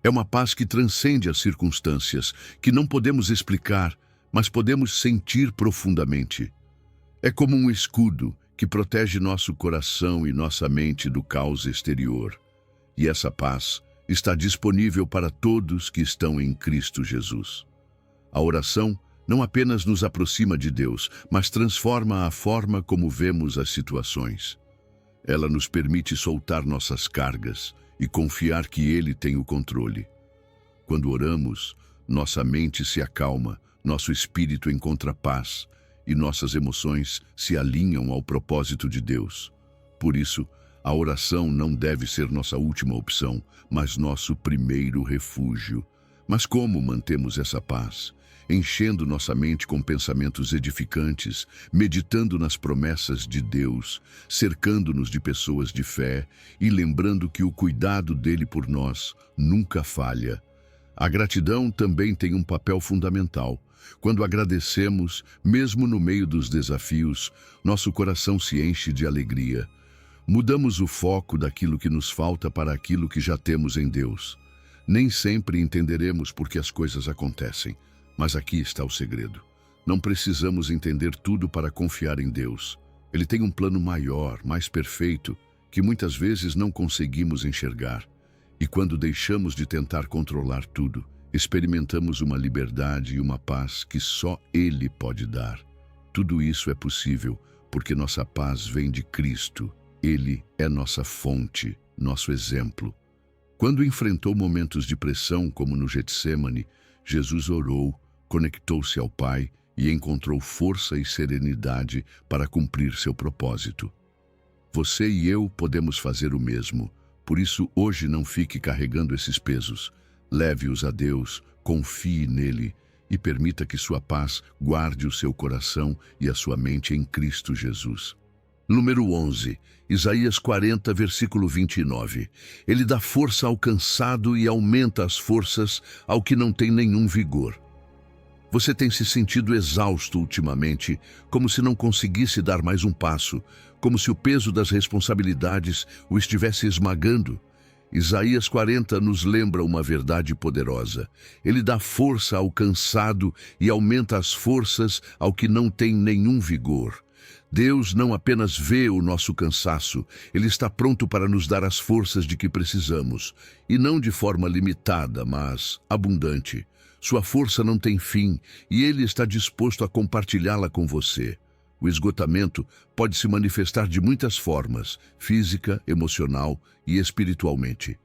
Speaker 1: É uma paz que transcende as circunstâncias, que não podemos explicar, mas podemos sentir profundamente. É como um escudo que protege nosso coração e nossa mente do caos exterior. E essa paz está disponível para todos que estão em Cristo Jesus. A oração não apenas nos aproxima de Deus, mas transforma a forma como vemos as situações. Ela nos permite soltar nossas cargas e confiar que Ele tem o controle. Quando oramos, nossa mente se acalma, nosso espírito encontra paz e nossas emoções se alinham ao propósito de Deus. Por isso, a oração não deve ser nossa última opção, mas nosso primeiro refúgio. Mas como mantemos essa paz? Enchendo nossa mente com pensamentos edificantes, meditando nas promessas de Deus, cercando-nos de pessoas de fé e lembrando que o cuidado dele por nós nunca falha. A gratidão também tem um papel fundamental. Quando agradecemos, mesmo no meio dos desafios, nosso coração se enche de alegria. Mudamos o foco daquilo que nos falta para aquilo que já temos em Deus. Nem sempre entenderemos por que as coisas acontecem, mas aqui está o segredo. Não precisamos entender tudo para confiar em Deus. Ele tem um plano maior, mais perfeito, que muitas vezes não conseguimos enxergar. E quando deixamos de tentar controlar tudo, experimentamos uma liberdade e uma paz que só Ele pode dar. Tudo isso é possível porque nossa paz vem de Cristo. Ele é nossa fonte, nosso exemplo. Quando enfrentou momentos de pressão, como no Getsêmani, Jesus orou, conectou-se ao Pai e encontrou força e serenidade para cumprir seu propósito. Você e eu podemos fazer o mesmo. Por isso, hoje não fique carregando esses pesos. Leve-os a Deus, confie nele e permita que sua paz guarde o seu coração e a sua mente em Cristo Jesus. Número 11, Isaías 40, versículo 29. Ele dá força ao cansado e aumenta as forças ao que não tem nenhum vigor. Você tem se sentido exausto ultimamente, como se não conseguisse dar mais um passo, como se o peso das responsabilidades o estivesse esmagando. Isaías 40 nos lembra uma verdade poderosa. Ele dá força ao cansado e aumenta as forças ao que não tem nenhum vigor. Deus não apenas vê o nosso cansaço, Ele está pronto para nos dar as forças de que precisamos, e não de forma limitada, mas abundante. Sua força não tem fim, e Ele está disposto a compartilhá-la com você. O esgotamento pode se manifestar de muitas formas, física, emocional e espiritualmente.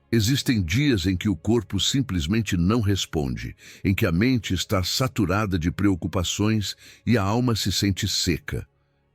Speaker 1: Existem dias em que o corpo simplesmente não responde, em que a mente está saturada de preocupações e a alma se sente seca.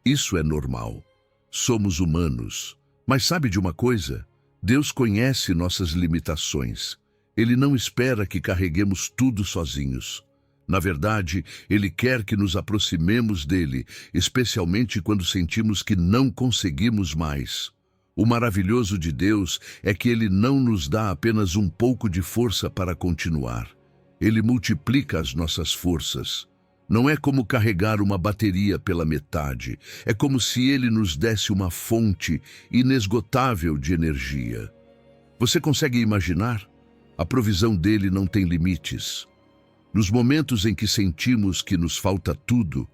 Speaker 1: Isso é normal. Somos humanos. Mas sabe de uma coisa? Deus conhece nossas limitações. Ele não espera que carreguemos tudo sozinhos. Na verdade, Ele quer que nos aproximemos dele, especialmente quando sentimos que não conseguimos mais. O maravilhoso de Deus é que Ele não nos dá apenas um pouco de força para continuar. Ele multiplica as nossas forças. Não é como carregar uma bateria pela metade. É como se Ele nos desse uma fonte inesgotável de energia. Você consegue imaginar? A provisão dele não tem limites. Nos momentos em que sentimos que nos falta tudo,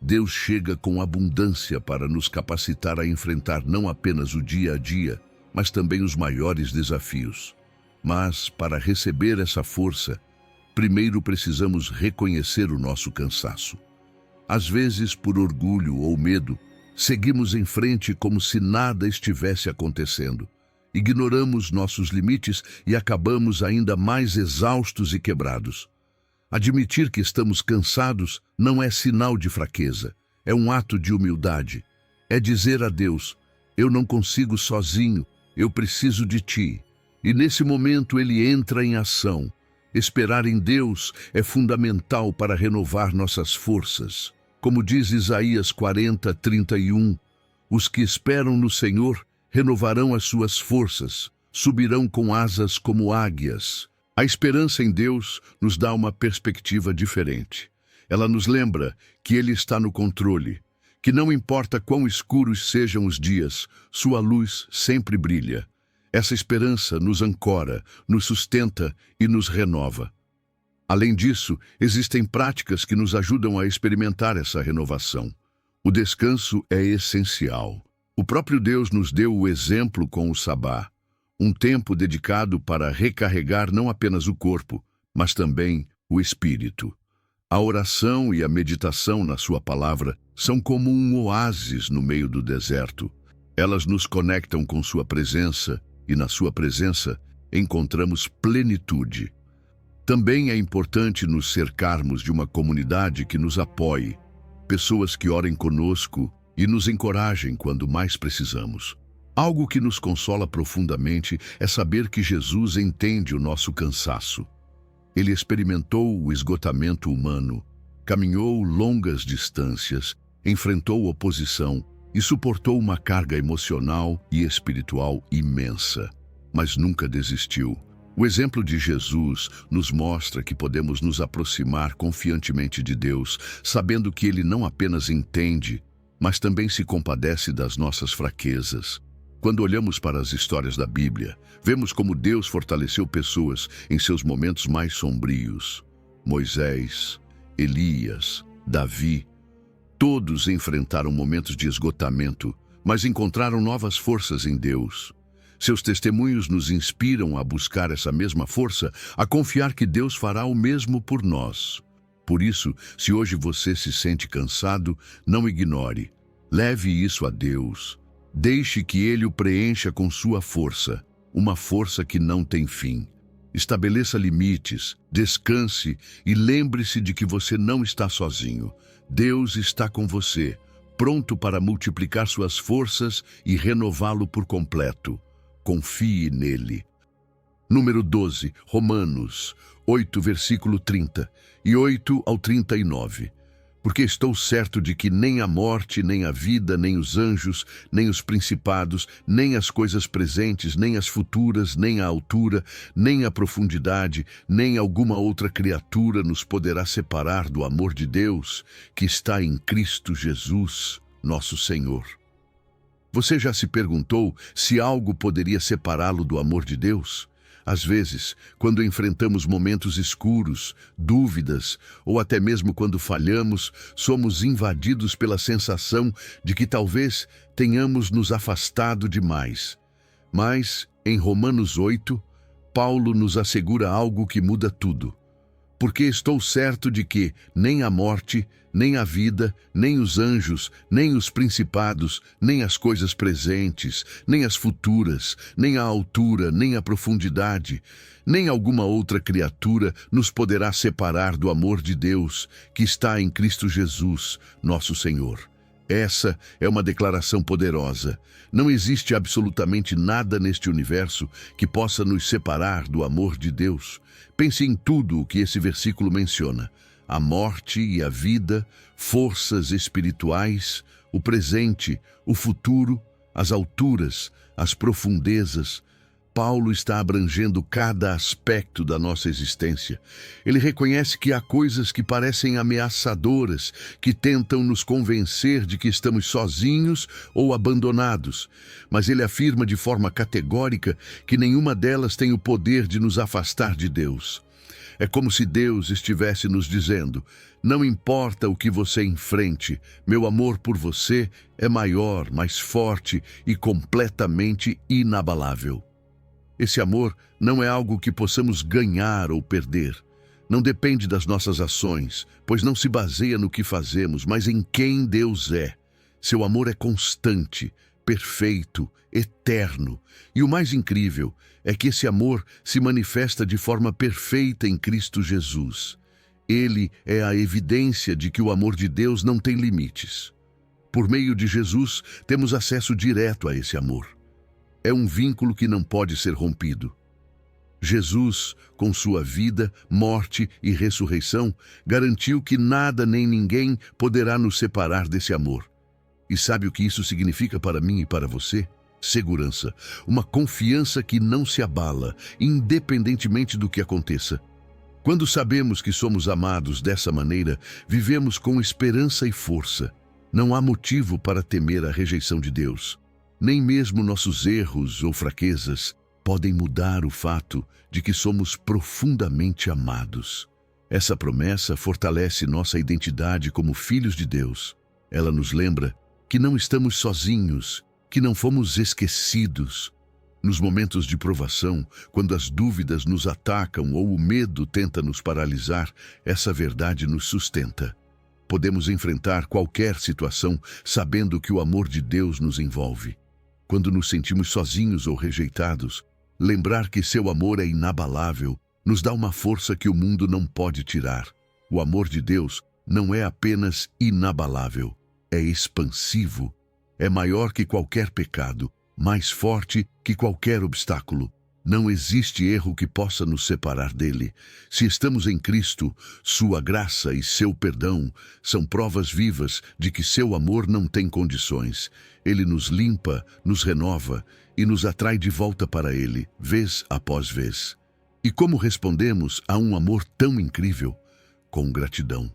Speaker 1: Deus chega com abundância para nos capacitar a enfrentar não apenas o dia a dia, mas também os maiores desafios. Mas, para receber essa força, primeiro precisamos reconhecer o nosso cansaço. Às vezes, por orgulho ou medo, seguimos em frente como se nada estivesse acontecendo. Ignoramos nossos limites e acabamos ainda mais exaustos e quebrados. Admitir que estamos cansados não é sinal de fraqueza, é um ato de humildade. É dizer a Deus: eu não consigo sozinho, eu preciso de Ti. E nesse momento Ele entra em ação. Esperar em Deus é fundamental para renovar nossas forças. Como diz Isaías 40, 31, os que esperam no Senhor renovarão as suas forças, subirão com asas como águias. A esperança em Deus nos dá uma perspectiva diferente. Ela nos lembra que Ele está no controle, que não importa quão escuros sejam os dias, sua luz sempre brilha. Essa esperança nos ancora, nos sustenta e nos renova. Além disso, existem práticas que nos ajudam a experimentar essa renovação. O descanso é essencial. O próprio Deus nos deu o exemplo com o Sabá, um tempo dedicado para recarregar não apenas o corpo, mas também o espírito. A oração e a meditação na sua palavra são como um oásis no meio do deserto. Elas nos conectam com sua presença e na sua presença encontramos plenitude. Também é importante nos cercarmos de uma comunidade que nos apoie, pessoas que orem conosco e nos encorajem quando mais precisamos. Algo que nos consola profundamente é saber que Jesus entende o nosso cansaço. Ele experimentou o esgotamento humano, caminhou longas distâncias, enfrentou oposição e suportou uma carga emocional e espiritual imensa, mas nunca desistiu. O exemplo de Jesus nos mostra que podemos nos aproximar confiantemente de Deus, sabendo que Ele não apenas entende, mas também se compadece das nossas fraquezas. Quando olhamos para as histórias da Bíblia, vemos como Deus fortaleceu pessoas em seus momentos mais sombrios. Moisés, Elias, Davi, todos enfrentaram momentos de esgotamento, mas encontraram novas forças em Deus. Seus testemunhos nos inspiram a buscar essa mesma força, a confiar que Deus fará o mesmo por nós. Por isso, se hoje você se sente cansado, não ignore. Leve isso a Deus. Deixe que Ele o preencha com sua força, uma força que não tem fim. Estabeleça limites, descanse e lembre-se de que você não está sozinho. Deus está com você, pronto para multiplicar suas forças e renová-lo por completo. Confie nele. Número 12, Romanos 8, versículo 30 e 8 ao 39. Porque estou certo de que nem a morte, nem a vida, nem os anjos, nem os principados, nem as coisas presentes, nem as futuras, nem a altura, nem a profundidade, nem alguma outra criatura nos poderá separar do amor de Deus, que está em Cristo Jesus, nosso Senhor. Você já se perguntou se algo poderia separá-lo do amor de Deus? Às vezes, quando enfrentamos momentos escuros, dúvidas, ou até mesmo quando falhamos, somos invadidos pela sensação de que talvez tenhamos nos afastado demais. Mas, em Romanos 8, Paulo nos assegura algo que muda tudo. Porque estou certo de que nem a morte, nem a vida, nem os anjos, nem os principados, nem as coisas presentes, nem as futuras, nem a altura, nem a profundidade, nem alguma outra criatura nos poderá separar do amor de Deus que está em Cristo Jesus, nosso Senhor. Essa é uma declaração poderosa. Não existe absolutamente nada neste universo que possa nos separar do amor de Deus. Pense em tudo o que esse versículo menciona: a morte e a vida, forças espirituais, o presente, o futuro, as alturas, as profundezas. Paulo está abrangendo cada aspecto da nossa existência. Ele reconhece que há coisas que parecem ameaçadoras, que tentam nos convencer de que estamos sozinhos ou abandonados. Mas ele afirma de forma categórica que nenhuma delas tem o poder de nos afastar de Deus. É como se Deus estivesse nos dizendo: não importa o que você enfrente, meu amor por você é maior, mais forte e completamente inabalável. Esse amor não é algo que possamos ganhar ou perder. Não depende das nossas ações, pois não se baseia no que fazemos, mas em quem Deus é. Seu amor é constante, perfeito, eterno. E o mais incrível é que esse amor se manifesta de forma perfeita em Cristo Jesus. Ele é a evidência de que o amor de Deus não tem limites. Por meio de Jesus, temos acesso direto a esse amor. É um vínculo que não pode ser rompido. Jesus, com sua vida, morte e ressurreição, garantiu que nada nem ninguém poderá nos separar desse amor. E sabe o que isso significa para mim e para você? Segurança, uma confiança que não se abala, independentemente do que aconteça. Quando sabemos que somos amados dessa maneira, vivemos com esperança e força. Não há motivo para temer a rejeição de Deus. Nem mesmo nossos erros ou fraquezas podem mudar o fato de que somos profundamente amados. Essa promessa fortalece nossa identidade como filhos de Deus. Ela nos lembra que não estamos sozinhos, que não fomos esquecidos. Nos momentos de provação, quando as dúvidas nos atacam ou o medo tenta nos paralisar, essa verdade nos sustenta. Podemos enfrentar qualquer situação sabendo que o amor de Deus nos envolve. Quando nos sentimos sozinhos ou rejeitados, lembrar que seu amor é inabalável nos dá uma força que o mundo não pode tirar. O amor de Deus não é apenas inabalável, é expansivo, é maior que qualquer pecado, mais forte que qualquer obstáculo. Não existe erro que possa nos separar dele. Se estamos em Cristo, sua graça e seu perdão são provas vivas de que seu amor não tem condições. Ele nos limpa, nos renova e nos atrai de volta para ele, vez após vez. E como respondemos a um amor tão incrível? Com gratidão.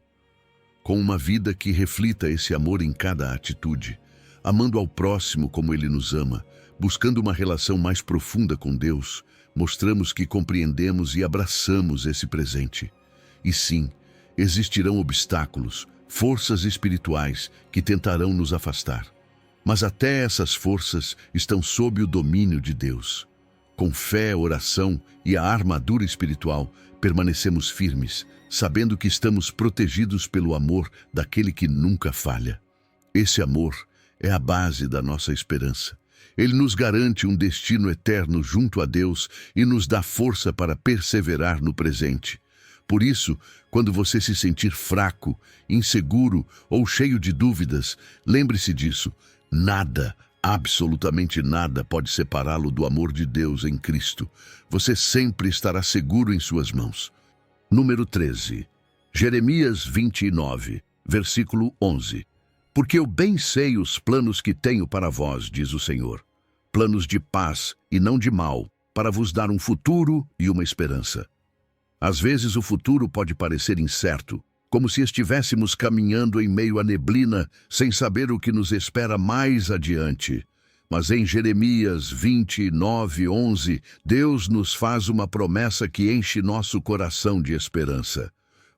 Speaker 1: Com uma vida que reflita esse amor em cada atitude, amando ao próximo como ele nos ama, buscando uma relação mais profunda com Deus, mostramos que compreendemos e abraçamos esse presente. E sim, existirão obstáculos, forças espirituais que tentarão nos afastar. Mas até essas forças estão sob o domínio de Deus. Com fé, oração e a armadura espiritual, permanecemos firmes, sabendo que estamos protegidos pelo amor daquele que nunca falha. Esse amor é a base da nossa esperança. Ele nos garante um destino eterno junto a Deus e nos dá força para perseverar no presente. Por isso, quando você se sentir fraco, inseguro ou cheio de dúvidas, lembre-se disso: nada, Absolutamente nada pode separá-lo do amor de Deus em Cristo. Você sempre estará seguro em suas mãos. Número 13. Jeremias 29, versículo 11. Porque eu bem sei os planos que tenho para vós, diz o Senhor. Planos de paz e não de mal, para vos dar um futuro e uma esperança. Às vezes o futuro pode parecer incerto, como se estivéssemos caminhando em meio à neblina, sem saber o que nos espera mais adiante. Mas em Jeremias 29, 11, Deus nos faz uma promessa que enche nosso coração de esperança.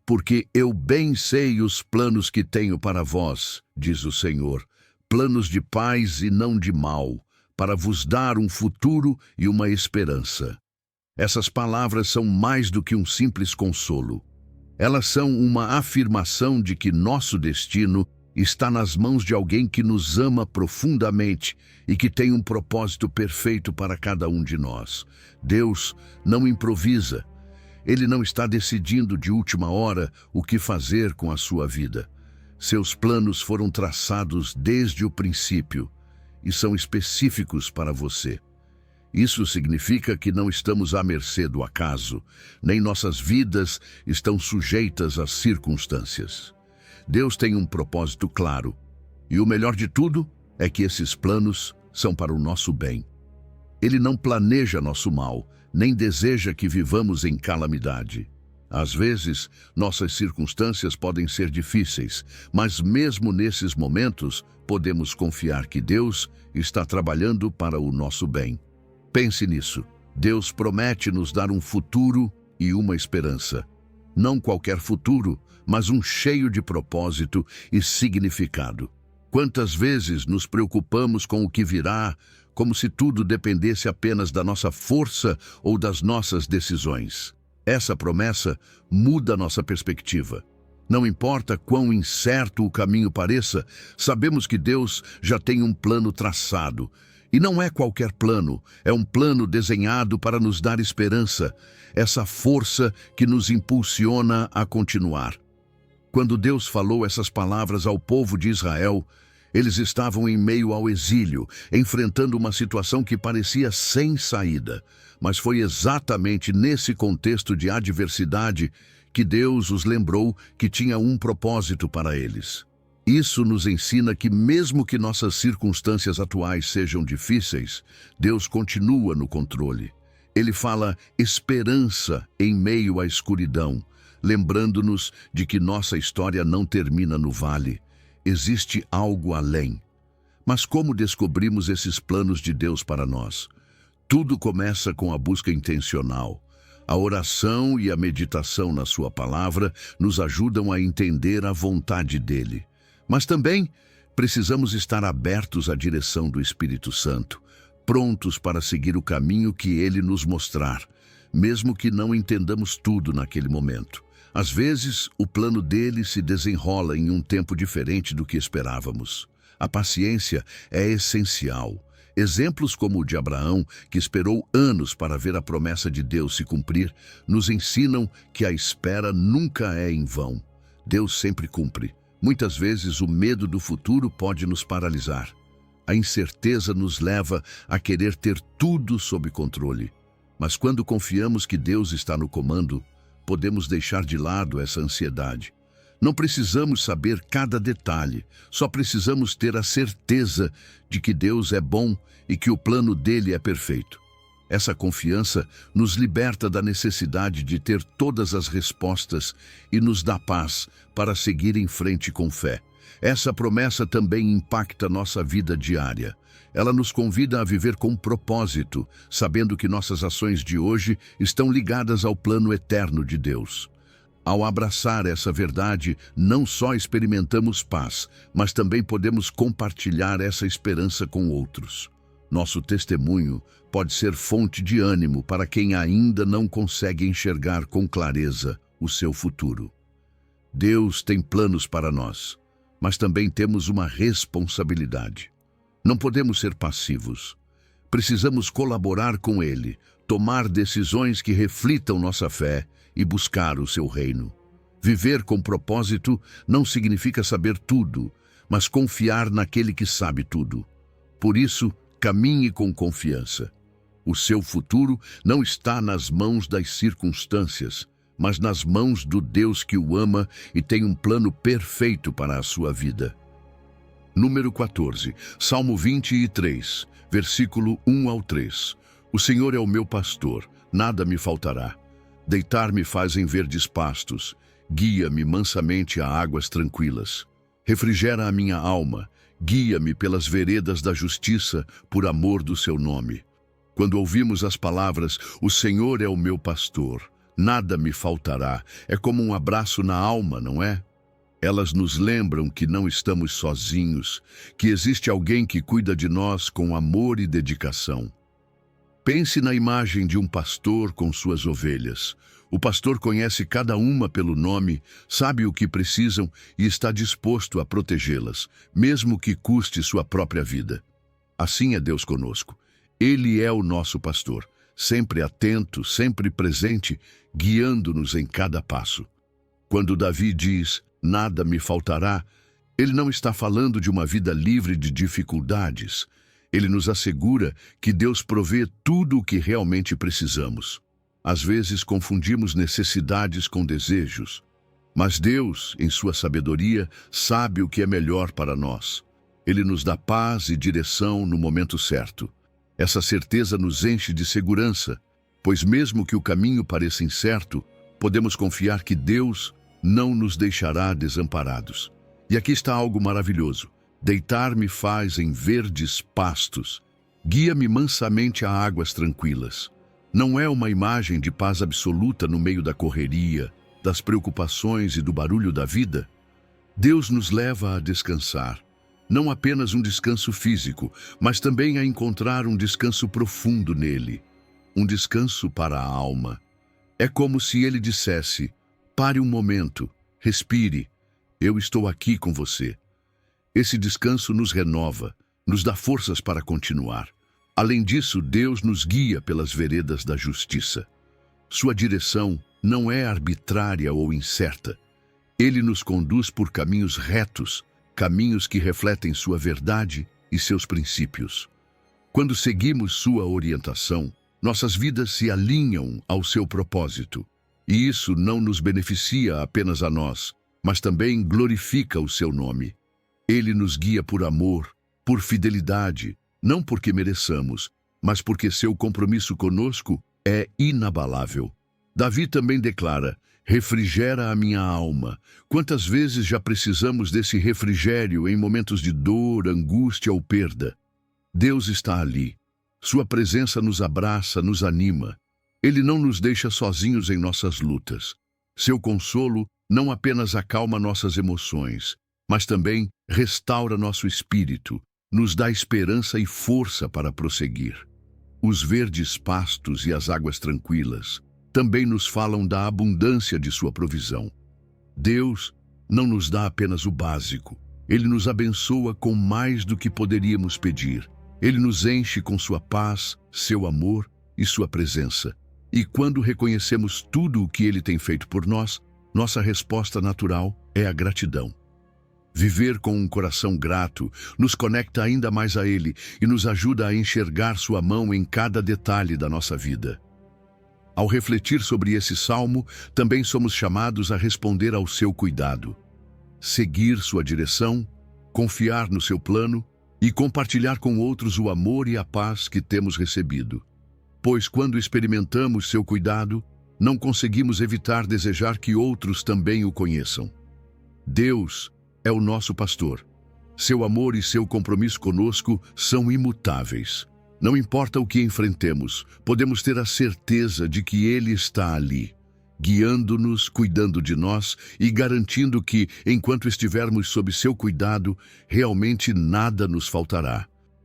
Speaker 1: Porque eu bem sei os planos que tenho para vós, diz o Senhor, planos de paz e não de mal, para vos dar um futuro e uma esperança. Essas palavras são mais do que um simples consolo. Elas são uma afirmação de que nosso destino está nas mãos de alguém que nos ama profundamente e que tem um propósito perfeito para cada um de nós. Deus não improvisa. Ele não está decidindo de última hora o que fazer com a sua vida. Seus planos foram traçados desde o princípio e são específicos para você. Isso significa que não estamos à mercê do acaso, nem nossas vidas estão sujeitas às circunstâncias. Deus tem um propósito claro, e o melhor de tudo é que esses planos são para o nosso bem. Ele não planeja nosso mal, nem deseja que vivamos em calamidade. Às vezes, nossas circunstâncias podem ser difíceis, mas mesmo nesses momentos, podemos confiar que Deus está trabalhando para o nosso bem. Pense nisso. Deus promete nos dar um futuro e uma esperança. Não qualquer futuro, mas um cheio de propósito e significado. Quantas vezes nos preocupamos com o que virá, como se tudo dependesse apenas da nossa força ou das nossas decisões. Essa promessa muda nossa perspectiva. Não importa quão incerto o caminho pareça, sabemos que Deus já tem um plano traçado. E não é qualquer plano, é um plano desenhado para nos dar esperança, essa força que nos impulsiona a continuar. Quando Deus falou essas palavras ao povo de Israel, eles estavam em meio ao exílio, enfrentando uma situação que parecia sem saída. Mas foi exatamente nesse contexto de adversidade que Deus os lembrou que tinha um propósito para eles. Isso nos ensina que mesmo que nossas circunstâncias atuais sejam difíceis, Deus continua no controle. Ele fala esperança em meio à escuridão, lembrando-nos de que nossa história não termina no vale. Existe algo além. Mas como descobrimos esses planos de Deus para nós? Tudo começa com a busca intencional. A oração e a meditação na sua palavra nos ajudam a entender a vontade dele. Mas também precisamos estar abertos à direção do Espírito Santo, prontos para seguir o caminho que ele nos mostrar, mesmo que não entendamos tudo naquele momento. Às vezes, o plano dele se desenrola em um tempo diferente do que esperávamos. A paciência é essencial. Exemplos como o de Abraão, que esperou anos para ver a promessa de Deus se cumprir, nos ensinam que a espera nunca é em vão. Deus sempre cumpre. Muitas vezes o medo do futuro pode nos paralisar. A incerteza nos leva a querer ter tudo sob controle. Mas quando confiamos que Deus está no comando, podemos deixar de lado essa ansiedade. Não precisamos saber cada detalhe, só precisamos ter a certeza de que Deus é bom e que o plano dele é perfeito. Essa confiança nos liberta da necessidade de ter todas as respostas e nos dá paz para seguir em frente com fé. Essa promessa também impacta nossa vida diária. Ela nos convida a viver com propósito, sabendo que nossas ações de hoje estão ligadas ao plano eterno de Deus. Ao abraçar essa verdade, não só experimentamos paz, mas também podemos compartilhar essa esperança com outros. Nosso testemunho pode ser fonte de ânimo para quem ainda não consegue enxergar com clareza o seu futuro. Deus tem planos para nós, mas também temos uma responsabilidade. Não podemos ser passivos. Precisamos colaborar com Ele, tomar decisões que reflitam nossa fé e buscar o seu reino. Viver com propósito não significa saber tudo, mas confiar naquele que sabe tudo. Por isso, caminhe com confiança. O seu futuro não está nas mãos das circunstâncias, mas nas mãos do Deus que o ama e tem um plano perfeito para a sua vida. Número 14, Salmo 23, versículo 1 ao 3. O Senhor é o meu pastor, nada me faltará. Deitar-me faz em verdes pastos, guia-me mansamente a águas tranquilas. Refrigera a minha alma, guia-me pelas veredas da justiça, por amor do seu nome. Quando ouvimos as palavras, o Senhor é o meu pastor, nada me faltará, é como um abraço na alma, não é? Elas nos lembram que não estamos sozinhos, que existe alguém que cuida de nós com amor e dedicação. Pense na imagem de um pastor com suas ovelhas. O pastor conhece cada uma pelo nome, sabe o que precisam e está disposto a protegê-las, mesmo que custe sua própria vida. Assim é Deus conosco. Ele é o nosso pastor, sempre atento, sempre presente, guiando-nos em cada passo. Quando Davi diz, nada me faltará, ele não está falando de uma vida livre de dificuldades. Ele nos assegura que Deus provê tudo o que realmente precisamos. Às vezes confundimos necessidades com desejos, mas Deus, em sua sabedoria, sabe o que é melhor para nós. Ele nos dá paz e direção no momento certo. Essa certeza nos enche de segurança, pois mesmo que o caminho pareça incerto, podemos confiar que Deus não nos deixará desamparados. E aqui está algo maravilhoso. Deitar-me faz em verdes pastos. Guia-me mansamente a águas tranquilas. Não é uma imagem de paz absoluta no meio da correria, das preocupações e do barulho da vida? Deus nos leva a descansar. Não apenas um descanso físico, mas também a encontrar um descanso profundo nele. Um descanso para a alma. É como se ele dissesse, pare um momento, respire, eu estou aqui com você. Esse descanso nos renova, nos dá forças para continuar. Além disso, Deus nos guia pelas veredas da justiça. Sua direção não é arbitrária ou incerta. Ele nos conduz por caminhos retos, caminhos que refletem sua verdade e seus princípios. Quando seguimos sua orientação, nossas vidas se alinham ao seu propósito. E isso não nos beneficia apenas a nós, mas também glorifica o seu nome. Ele nos guia por amor, por fidelidade, não porque mereçamos, mas porque seu compromisso conosco é inabalável. Davi também declara, refrigera a minha alma. Quantas vezes já precisamos desse refrigério em momentos de dor, angústia ou perda? Deus está ali. Sua presença nos abraça, nos anima. Ele não nos deixa sozinhos em nossas lutas. Seu consolo não apenas acalma nossas emoções, mas também restaura nosso espírito, nos dá esperança e força para prosseguir. Os verdes pastos e as águas tranquilas também nos falam da abundância de sua provisão. Deus não nos dá apenas o básico, Ele nos abençoa com mais do que poderíamos pedir. Ele nos enche com sua paz, seu amor e sua presença. E quando reconhecemos tudo o que Ele tem feito por nós, nossa resposta natural é a gratidão. Viver com um coração grato nos conecta ainda mais a Ele e nos ajuda a enxergar sua mão em cada detalhe da nossa vida. Ao refletir sobre esse salmo, também somos chamados a responder ao seu cuidado, seguir sua direção, confiar no seu plano e compartilhar com outros o amor e a paz que temos recebido. Pois quando experimentamos seu cuidado, não conseguimos evitar desejar que outros também o conheçam. Deus é o nosso pastor. Seu amor e seu compromisso conosco são imutáveis. Não importa o que enfrentemos, podemos ter a certeza de que Ele está ali, guiando-nos, cuidando de nós e garantindo que, enquanto estivermos sob seu cuidado, realmente nada nos faltará.